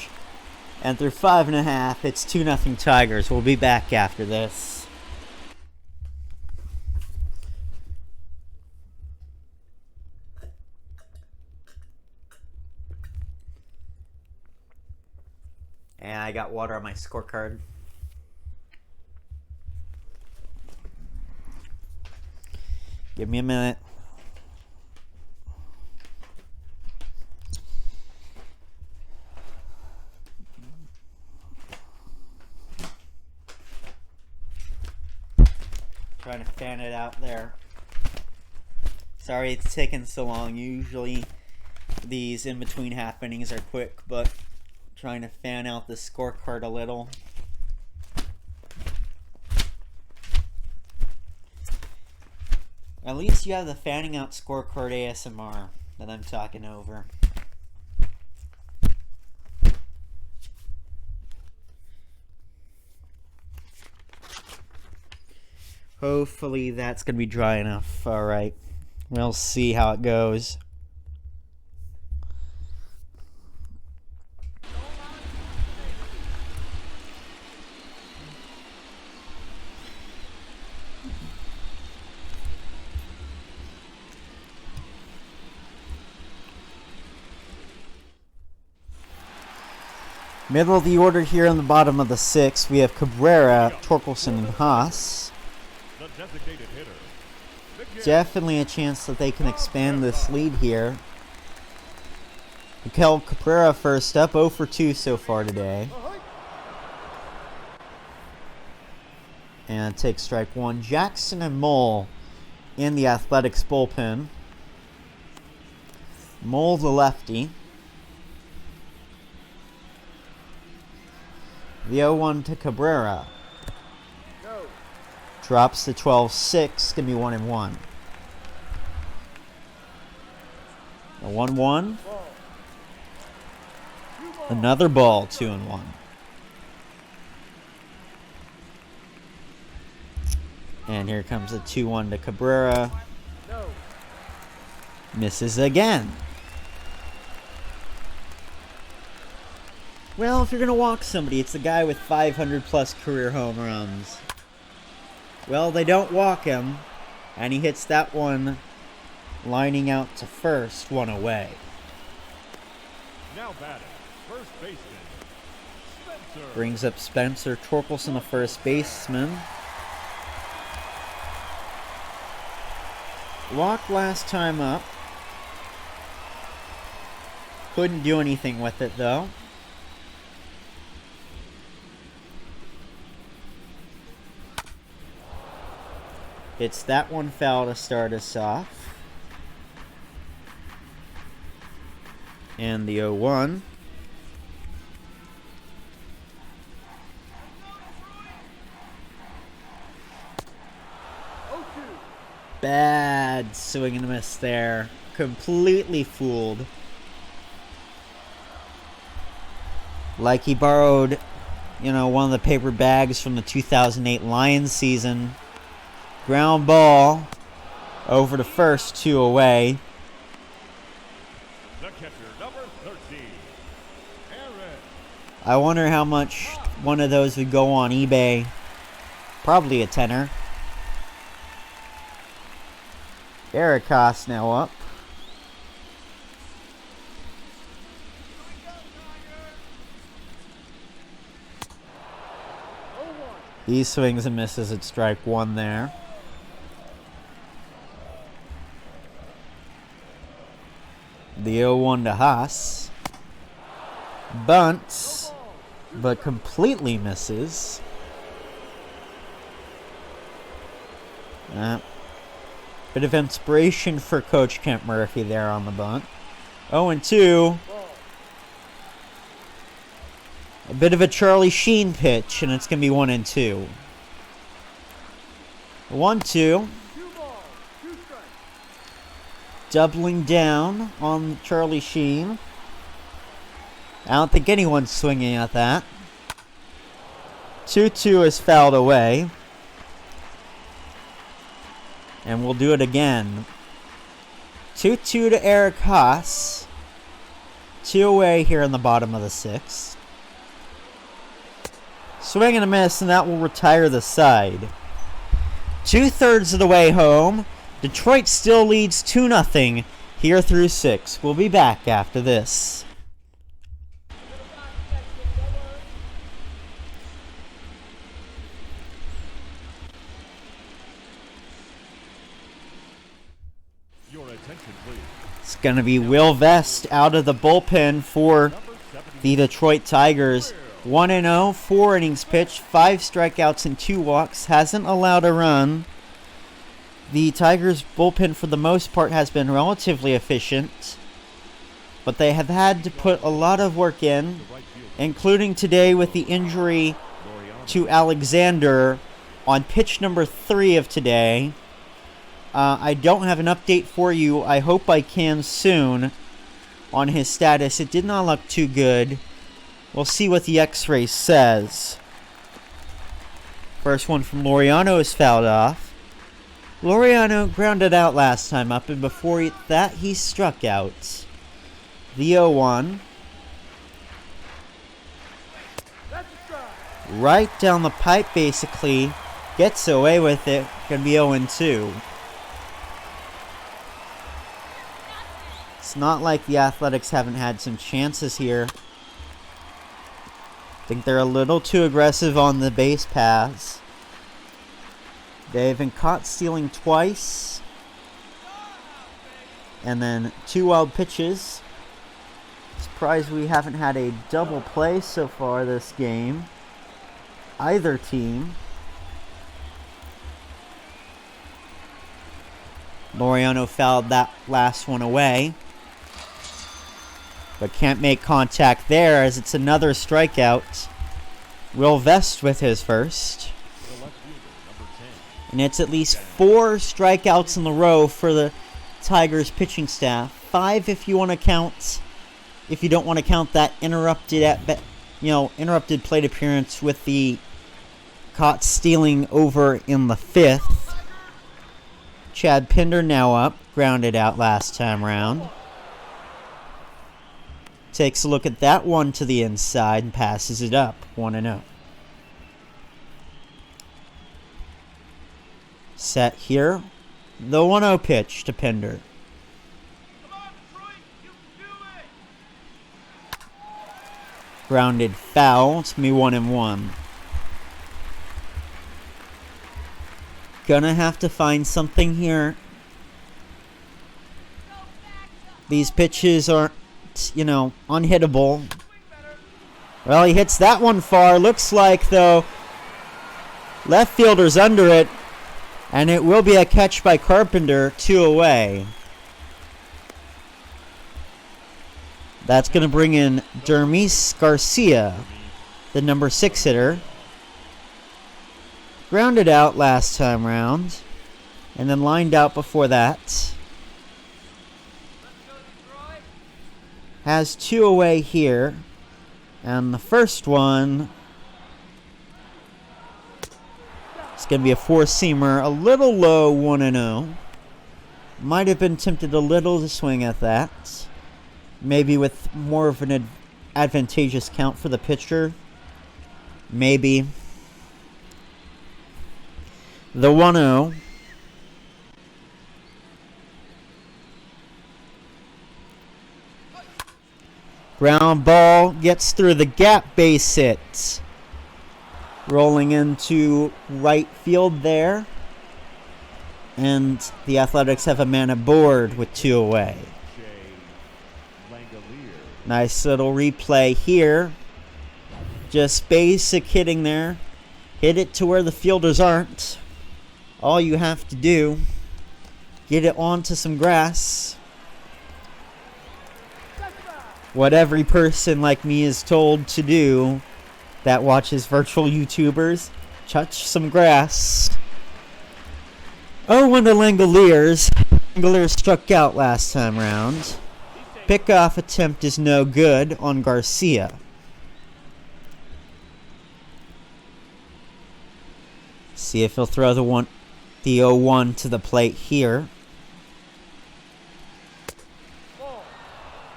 Speaker 1: And through 5.5, it's 2-0 Tigers. We'll be back after this. And I got water on my scorecard. Give me a minute. Trying to fan it out there. Sorry it's taking so long. Usually these in-between happenings are quick, but trying to fan out the scorecard a little. At least you have the fanning out scorecard ASMR that I'm talking over. Hopefully that's going to be dry enough. Alright. We'll see how it goes. Middle of the order here in the bottom of the 6th. We have Cabrera, Torkelson, and Haas. Definitely a chance that they can expand this lead here. Miguel Cabrera first up, 0 for 2 so far today. And take strike 1. Jackson and Mole in the Athletics bullpen. Mole the lefty. The 0-1 to Cabrera. Drops to 12-6. Gonna be 1-1. The 1-1. Another ball, 2-1. And here comes the 2-1 to Cabrera. Misses again. Well, if you're going to walk somebody, it's the guy with 500 plus career home runs. Well, they don't walk him, and he hits that one lining out to first, 1 away.
Speaker 2: Now batting, first baseman, Spencer.
Speaker 1: Brings up Spencer Torkelson, the first baseman. Walked last time up. Couldn't do anything with it, though. It's that one foul to start us off. And the 0-1. Bad swing and a miss there. Completely fooled. Like he borrowed, one of the paper bags from the 2008 Lions season. Ground ball over to first, 2 away.
Speaker 2: The catcher, number 13, Aaron.
Speaker 1: I wonder how much one of those would go on eBay. Probably a tenner. Eric Haas now up. He swings and misses at strike 1 there. The 0-1 to Haas. Bunts, but completely misses. Bit of inspiration for Coach Kent Murphy there on the bunt. 0-2. A bit of a Charlie Sheen pitch, and it's going to be 1-2. 1-2. Doubling down on Charlie Sheen. I don't think anyone's swinging at that. 2-2 is fouled away. And we'll do it again. 2-2 to Eric Haas. 2 away here in the bottom of the 6th. Swing and a miss, and that will retire the side. 2/3 of the way home. Detroit still leads 2-0 here through 6. We'll be back after this.
Speaker 2: Your attention, please.
Speaker 1: It's going to be Will Vest out of the bullpen for the Detroit Tigers. 1-0, 4 innings pitched, 5 strikeouts and 2 walks. Hasn't allowed a run. The Tigers' bullpen, for the most part, has been relatively efficient, but they have had to put a lot of work in, including today with the injury to Alexander on pitch number 3 of today. I don't have an update for you. I hope I can soon on his status. It did not look too good. We'll see what the X-ray says. First one from Laureano is fouled off. Laureano grounded out last time up, and before that he struck out. The 0-1. Right down the pipe, basically. Gets away with it. Gonna be 0-2. It's not like the Athletics haven't had some chances here. I think they're a little too aggressive on the base paths. They've been caught stealing twice. And then 2 wild pitches. Surprised we haven't had a double play so far this game. Either team. Laureano fouled that last one away. But can't make contact there as it's another strikeout. Will Vest with his first. And it's at least 4 strikeouts in a row for the Tigers pitching staff. 5 if you want to count, if you don't want to count that interrupted plate appearance with the caught stealing over in the 5th. Chad Pinder now up, grounded out last time round. Takes a look at that one to the inside and passes it up. 1-0. Set here. The 1-0 pitch to Pinder.
Speaker 2: Come on, Detroit, you can do it.
Speaker 1: Grounded foul. It's me 1-1. Gonna have to find something here. These pitches aren't, unhittable. Well, he hits that one far. Looks like, though, left fielder's under it. And it will be a catch by Carpenter, 2 away. That's going to bring in Dermis Garcia, the number 6 hitter. Grounded out last time round. And then lined out before that. Has 2 away here. And the first one is going to be a 4-seamer. A little low, 1-0. Might have been tempted a little to swing at that. Maybe with more of an advantageous count for the pitcher. Maybe. The 1-0. Ground ball gets through the gap, base hit. Rolling into right field there. And the Athletics have a man aboard with 2 away. Nice little replay here. Just basic hitting there. Hit it to where the fielders aren't. All you have to do, get it onto some grass. What every person like me is told to do that watches virtual YouTubers, touch some grass. Oh, and the Langoliers. Langoliers struck out last time round. Pickoff attempt is no good on Garcia. See if he'll throw the 0-1 to the plate here.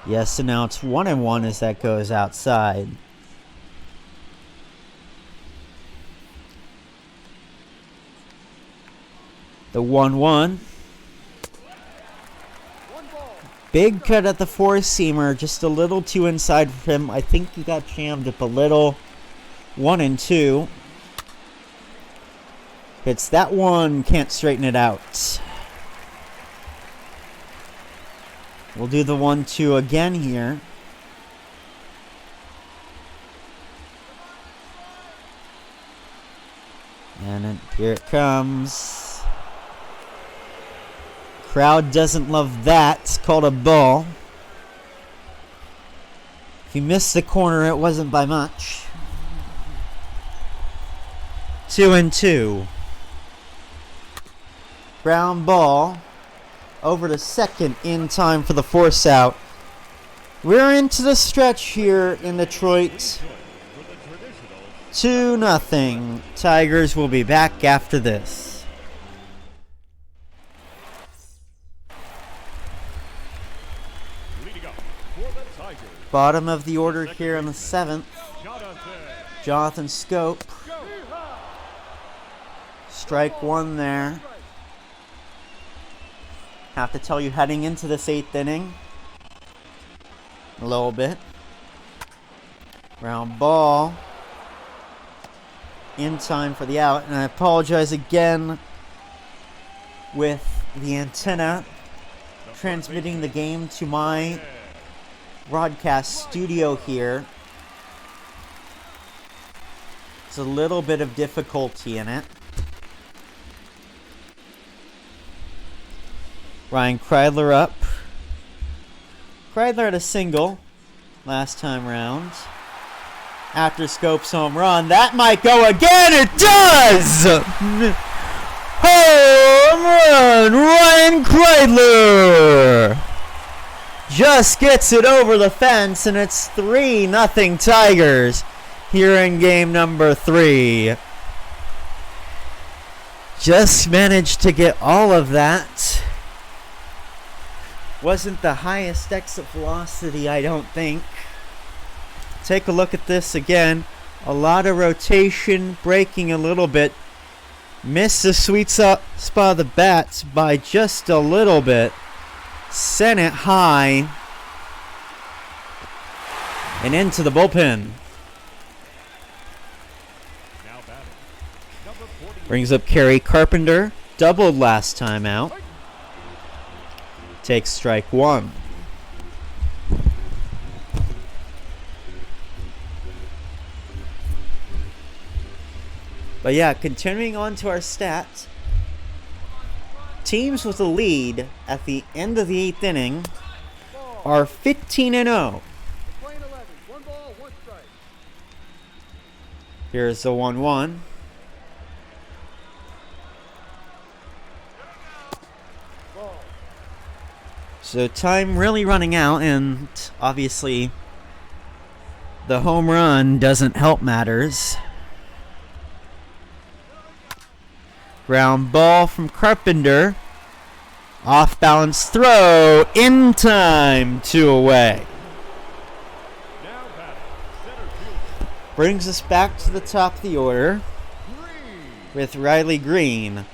Speaker 1: Yes, and now it's 1-1 as that goes outside. The 1-1. Big cut at the 4-seamer, just a little too inside for him. I think he got jammed up a little. 1-2. Hits that one, can't straighten it out. We'll do the 1-2 again here. And here it comes. Crowd doesn't love that. It's called a ball. If you missed the corner, it wasn't by much. 2-2. Ground ball over to second in time for the force out. We're into the stretch here in Detroit. 2-0. Tigers will be back after this. Bottom of the order here in the 7th. Jonathan Scope. Strike 1 there. Have to tell you, heading into this 8th inning, a little bit. Ground ball. In time for the out. And I apologize again with the antenna transmitting the game to my broadcast studio here. There's a little bit of difficulty in it. Ryan Kreidler up. Kreidler had a single last time round. After Scope's home run, that might go again. It does! Home run! Ryan Kreidler just gets it over the fence, and it's 3-0 Tigers here in game number 3. Just managed to get all of that. Wasn't the highest exit velocity, I don't think. Take a look at this again. A lot of rotation, breaking a little bit. Missed the sweet spot of the bats by just a little bit. Sent it high. And into the bullpen. Brings up Kerry Carpenter. Doubled last time out. Takes strike 1. But yeah, continuing on to our stats. Teams with a lead at the end of the 8th inning are 15-0. Here's the 1-1. So time really running out, and obviously the home run doesn't help matters. Ground ball from Carpenter. Off balance throw in time, 2 away.
Speaker 2: Now batting, center fielder.
Speaker 1: Brings us back to the top of the order with Riley Green.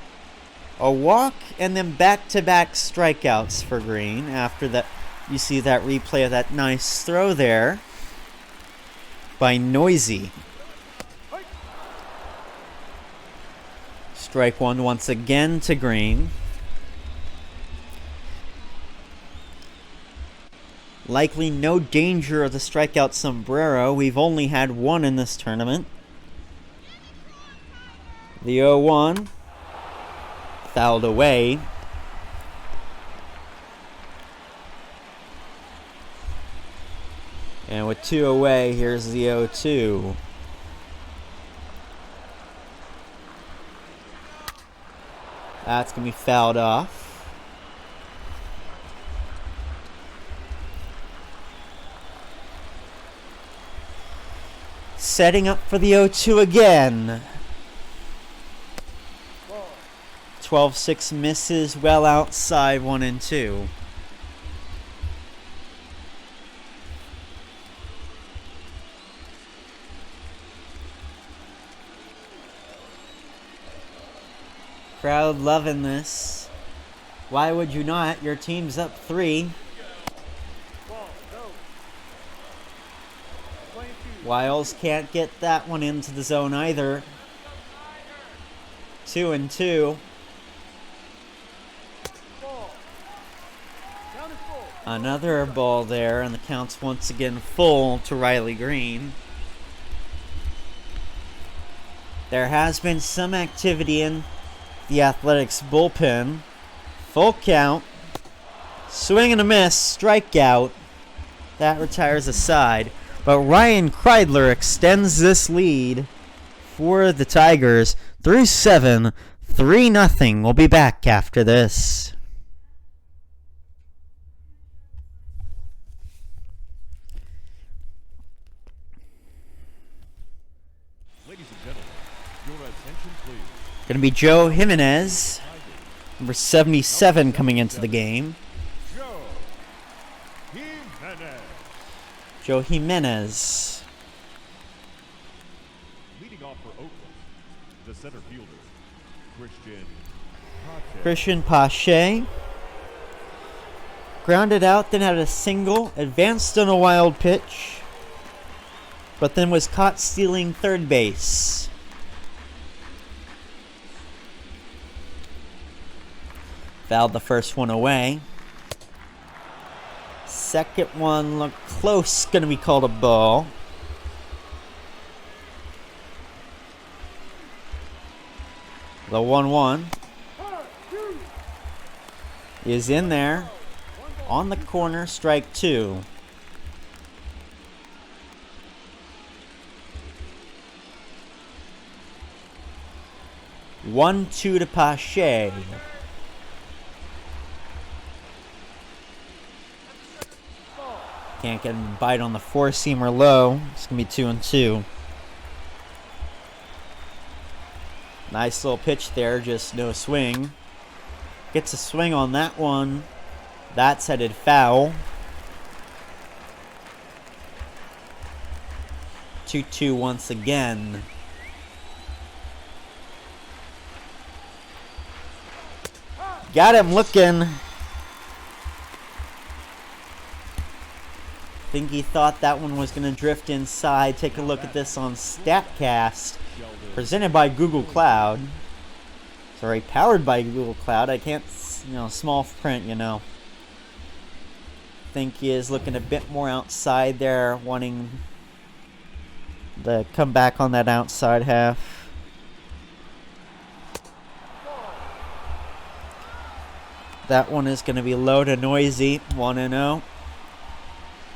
Speaker 1: A walk and then back-to-back strikeouts for Green. After that, you see that replay of that nice throw there by Noisy. Strike one once again to Green. Likely no danger of the strikeout sombrero. We've only had one in this tournament. The 0-1. Fouled away. And with 2 away, here's the 0-2. That's going to be fouled off. Setting up for the 0-2 again. 12-6 misses well outside 1 and 2. Crowd loving this. Why would you not? Your team's up 3. Wiles can't get that one into the zone either. 2 and 2. Another ball there, and the count's once again full to Riley Green. There has been some activity in the Athletics bullpen. Full count. Swing and a miss. Strikeout. That retires a side. But Ryan Kreidler extends this lead for the Tigers through 7, 3-0. We'll be back after this.
Speaker 2: Ladies and gentlemen, your attention please.
Speaker 1: Going to be Joe Jimenez, number 77, coming into the game. Joe Jimenez.
Speaker 2: Leading off for Oakland, the center fielder,
Speaker 1: Christian Pache. Grounded out, then had a single, advanced on a wild pitch, but then was caught stealing third base. Fouled the first one away. Second one looked close, gonna be called a ball. The 1-1 is in there on the corner, strike 2. One, 2 to Pache. Can't get him to bite on the 4-seamer low. It's going to be 2 and 2. Nice little pitch there, just no swing. Gets a swing on that one. That's headed foul. 2-2 once again. Got him looking. Think he thought that one was going to drift inside. Take a look at this on StatCast, presented by Google Cloud. Sorry, powered by Google Cloud. I can't, small print, Think he is looking a bit more outside there, wanting to come back on that outside half. That one is going to be low to Noisy, 1-0.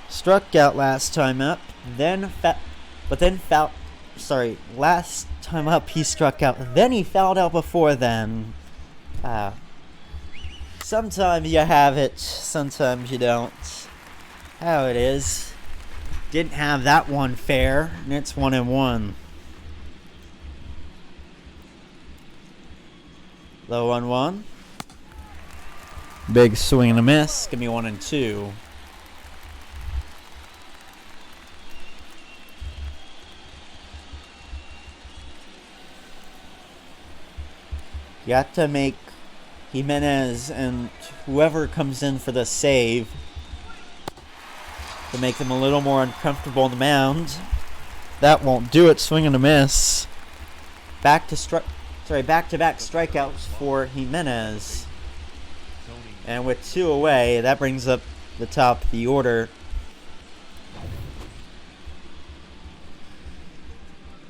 Speaker 1: Struck out last time up, last time up he struck out, then he fouled out before then. Sometimes you have it, sometimes you don't. How it is. Didn't have that one fair, and it's 1-1. Low 1-1. Big swing and a miss. Give me 1-2. You have to make Jimenez and whoever comes in for the save to make them a little more uncomfortable on the mound. That won't do it. Swing and a miss. Back-to-back strikeouts for Jimenez. And with 2 away, that brings up the top of the order.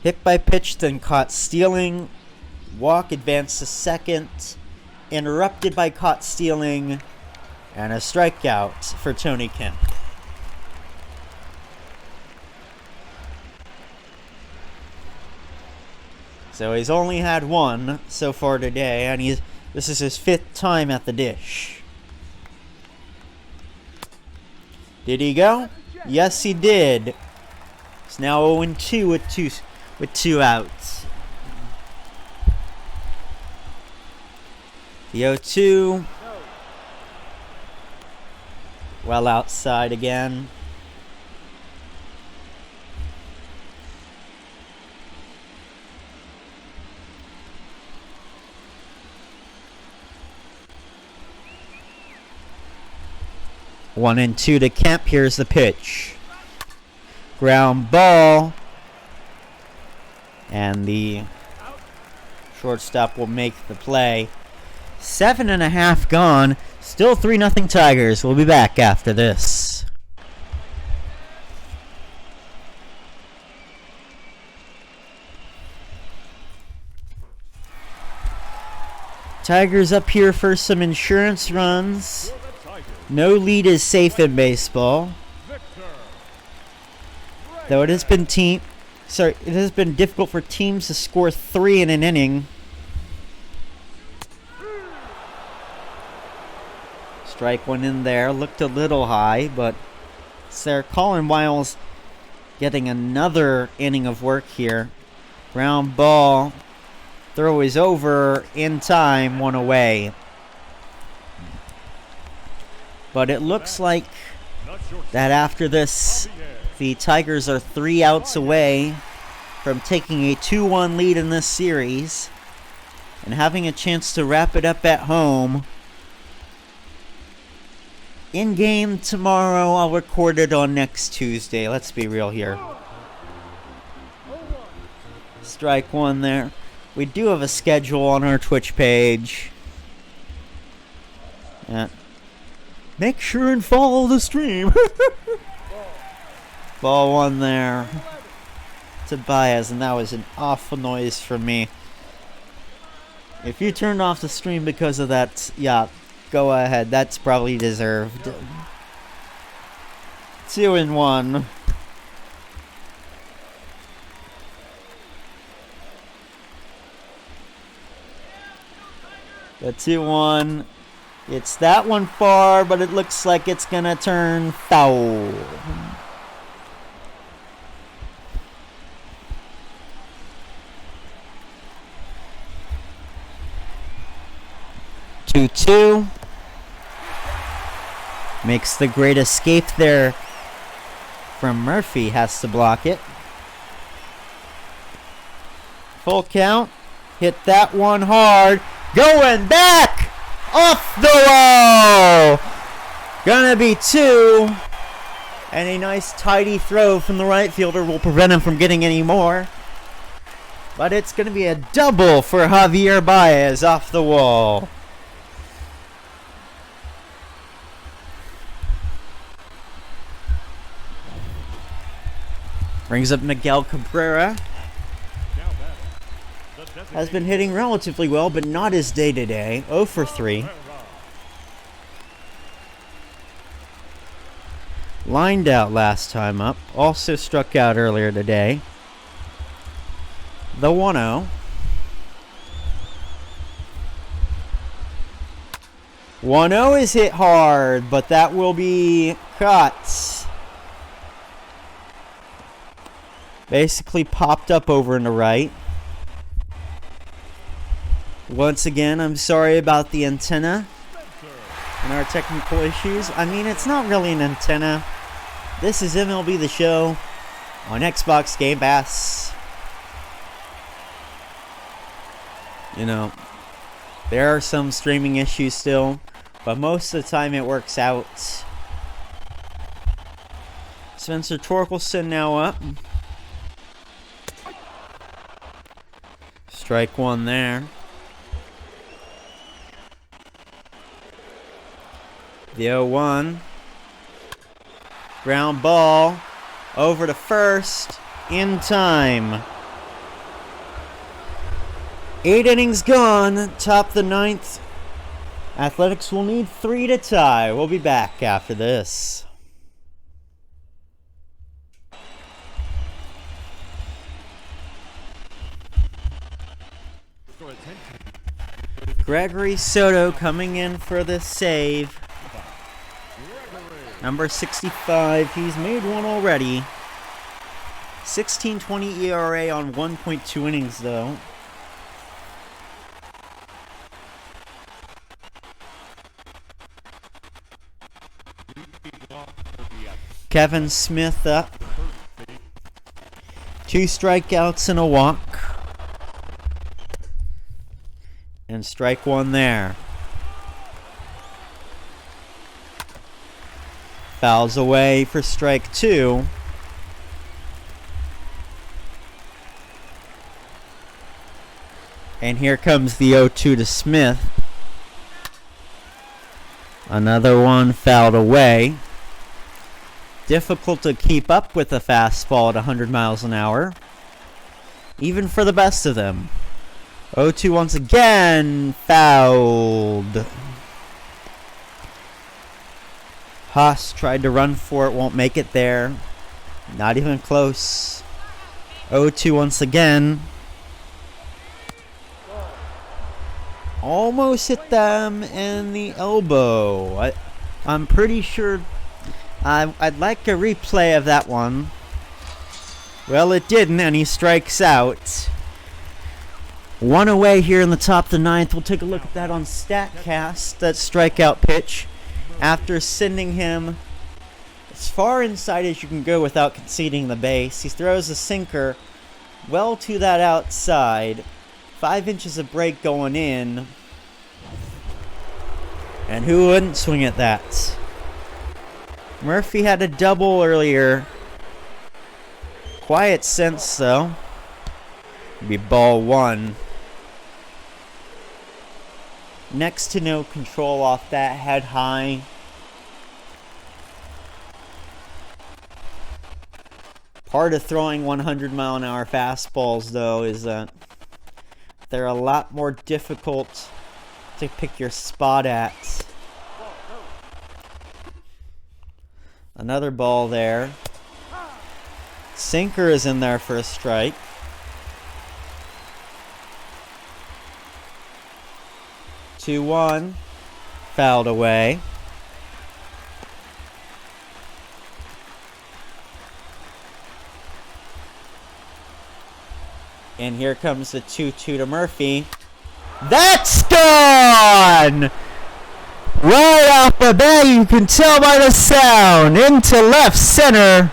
Speaker 1: Hit by pitch, then caught stealing. Walk, advanced to second. Interrupted by caught stealing. And a strikeout for Tony Kemp. So he's only had 1 so far today, and this is his 5th time at the dish. Did he go? Yes, he did. It's now 0-2 with 2 outs. The 0-2. Well outside again. One and 2 to Kemp. Here's the pitch. Ground ball. And the shortstop will make the play. 7.5 gone. Still 3-0 Tigers. We'll be back after this. Tigers up here for some insurance runs. No lead is safe in baseball. Though it has been difficult for teams to score 3 in an inning. Strike one in there. Looked a little high, but Sir Colin Wiles getting another inning of work here. Ground ball. Throw is over in time. 1 away. But it looks like that after this, the Tigers are 3 outs away from taking a 2-1 lead in this series and having a chance to wrap it up at home. In game tomorrow, I'll record it on next Tuesday. Let's be real here. Strike one there. We do have a schedule on our Twitch page. Yeah. Make sure and follow the stream. Ball one there to Baez, and that was an awful noise from me. If you turned off the stream because of that, yeah, go ahead. That's probably deserved. 2-1. The 2-1. It's that one far, but it looks like it's gonna turn foul. Two. Makes the great escape there from Murphy. Has to block it. Full count. Hit that one hard. Going back! Off the wall! Gonna be 2. And a nice tidy throw from the right fielder will prevent him from getting any more. But it's gonna be a double for Javier Baez off the wall. Brings up Miguel Cabrera. Has been hitting relatively well, but not his day-to-day. 0 for 3. Lined out last time up. Also struck out earlier today. The 1-0. 1-0 is hit hard, but that will be cut. Basically popped up over in the right. Once again, I'm sorry about the antenna and our technical issues. I mean, it's not really an antenna. This is MLB The Show on Xbox Game Pass. You know, there are some streaming issues still, but most of the time it works out. Spencer Torkelson now up. Strike one there. The 0-1. Ground ball over to first in time. 8 innings gone, top the 9th. Athletics will need 3 to tie. We'll be back after this. Gregory Soto coming in for the save. Number 65, he's made one already. 16.20 ERA on 1.2 innings though. Kevin Smith up. 2 strikeouts and a walk. And strike one there. Fouls away for strike 2. And here comes the 0-2 to Smith. Another one fouled away. Difficult to keep up with a fastball at 100 miles an hour, even for the best of them. 0-2 once again, fouled. Haas tried to run for it, won't make it there. Not even close. 0-2 once again. Almost hit them in the elbow. I'm pretty sure I'd like a replay of that one. Well, it didn't, and he strikes out. 1 away here in the top of the 9th. We'll take a look at that on StatCast, that strikeout pitch. After sending him as far inside as you can go without conceding the base, he throws a sinker well to that outside. 5 inches of break going in. And who wouldn't swing at that? Murphy had a double earlier. Quiet sense though. Be ball 1. Next to no control off that, head high. Part of throwing 100-mile-an-hour fastballs, though, is that they're a lot more difficult to pick your spot at. Another ball there. Sinker is in there for a strike. 2-1, fouled away. And here comes the 2-2 to Murphy. That's gone! Right off the bat, you can tell by the sound. Into left center.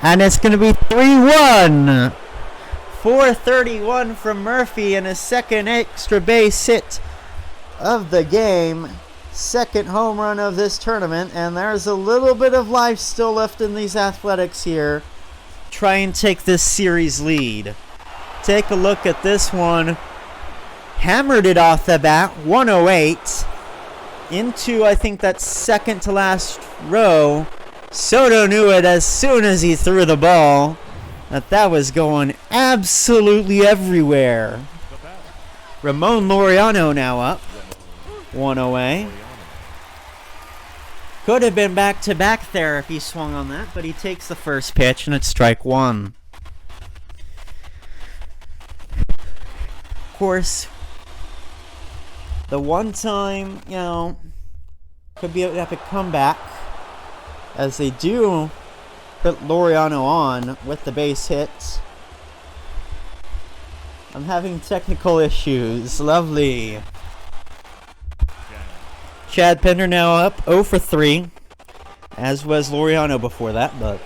Speaker 1: And it's going to be 3-1. 431 from Murphy and his second extra base hit of the game. Second home run of this tournament. And there's a little bit of life still left in these Athletics here. Try and take this series lead. Take a look at this one. Hammered it off the bat. 108. Into, I think, that second to last row. Soto knew it as soon as he threw the ball. That was going absolutely everywhere. Ramon Laureano now up. 1 away. Could have been back-to-back there if he swung on that, but he takes the first pitch, and it's strike 1. Of course, the one time, Could be an epic comeback, as they do put Laureano on with the base hit. I'm having technical issues. Lovely. Chad Pinder now up 0 for 3, as was Laureano before that, but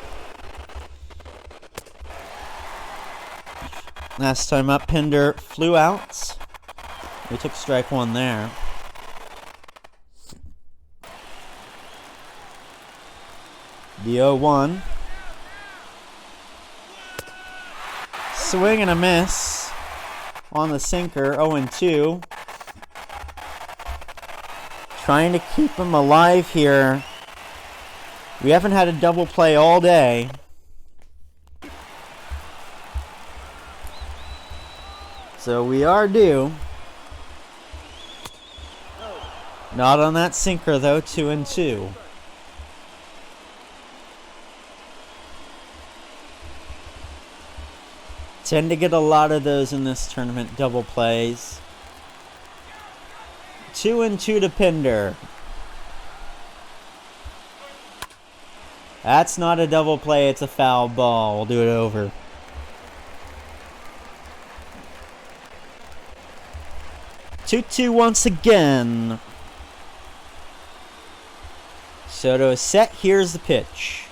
Speaker 1: last time up, Pinder flew out. We took strike one there. The 0-1. Swing and a miss on the sinker, 0-2. Trying to keep him alive here. We haven't had a double play all day. So we are due. Not on that sinker though, 2-2. Tend to get a lot of those in this tournament, double plays. 2-2 to Pinder. That's not a double play, it's a foul ball. We'll do it over. Two once again. Soto is set. Here's the pitch.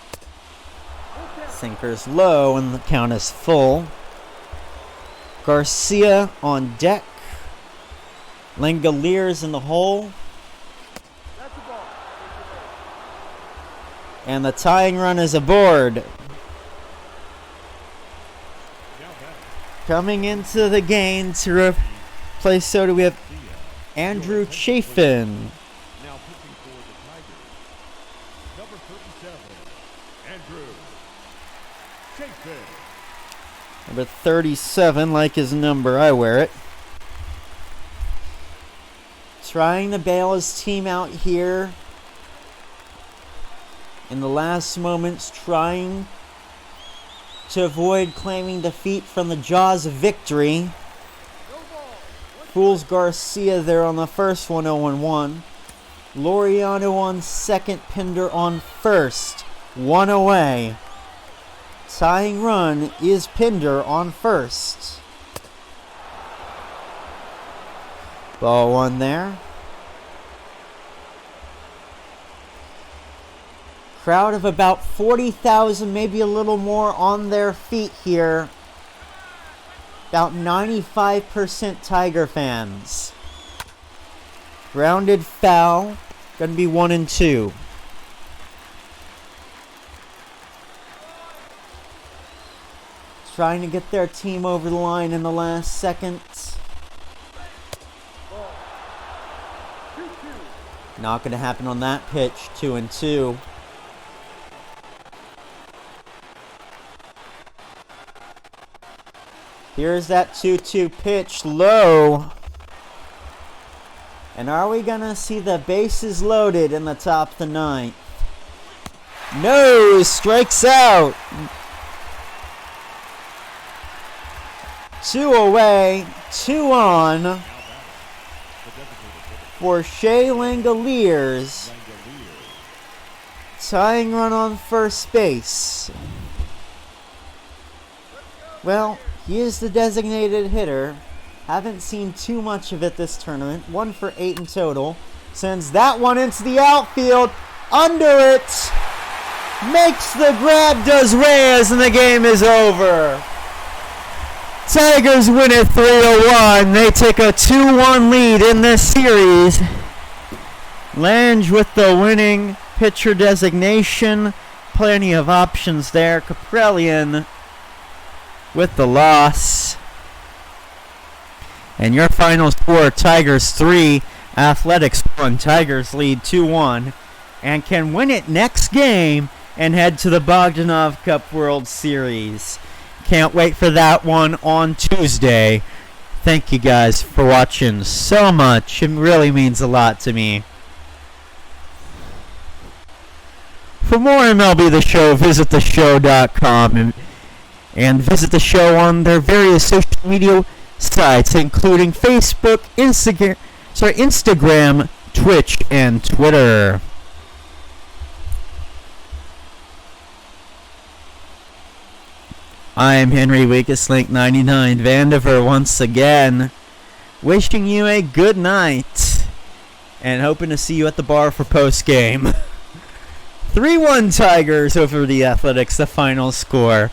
Speaker 1: Sinker's low and the count is full. Garcia on deck. Langoliers in the hole. And the tying run is aboard. Coming into the game to replace Soto, we have Andrew Chafin.
Speaker 2: Now pitching for the Tigers, number 37, Andrew Chafin.
Speaker 1: Number 37, like his number, I wear it. Trying to bail his team out here. In the last moments, trying to avoid claiming defeat from the jaws of victory. Fools Garcia there on the first one, 0-1. Laureano on second, Pinder on first. One away. Tying run is Pinder on first. Ball one there. Crowd of about 40,000, maybe a little more on their feet here. About 95% Tiger fans. Grounded foul. Gonna be 1-2. Trying to get their team over the line in the last second. Not gonna happen on that pitch. 2-2. Here's that 2-2 pitch, low. And are we gonna see the bases loaded in the top of the ninth? No, strikes out. 2 away, 2 on for Shea Langoliers. Tying run on first base. Well, he is the designated hitter. Haven't seen too much of it this tournament. 1 for 8 in total. Sends that one into the outfield. Under it. Makes the grab, does Reyes, and the game is over. Tigers win it 3-1. They take a 2-1 lead in this series. Lange with the winning pitcher designation. Plenty of options there. Kaprelian with the loss. And your final score, Tigers 3, Athletics 1. Tigers lead 2-1 and can win it next game and head to the Bogdanoff Cup World Series. Can't wait for that one on Tuesday. Thank you guys for watching so much. It really means a lot to me. For more MLB The Show, visit theshow.com and visit the show on their various social media sites, including Facebook, Instagram, Twitch, and Twitter. I'm Henry Weakeslink 99 Vandiver once again, wishing you a good night and hoping to see you at the bar for post game. 3-1 Tigers over the Athletics, the final score.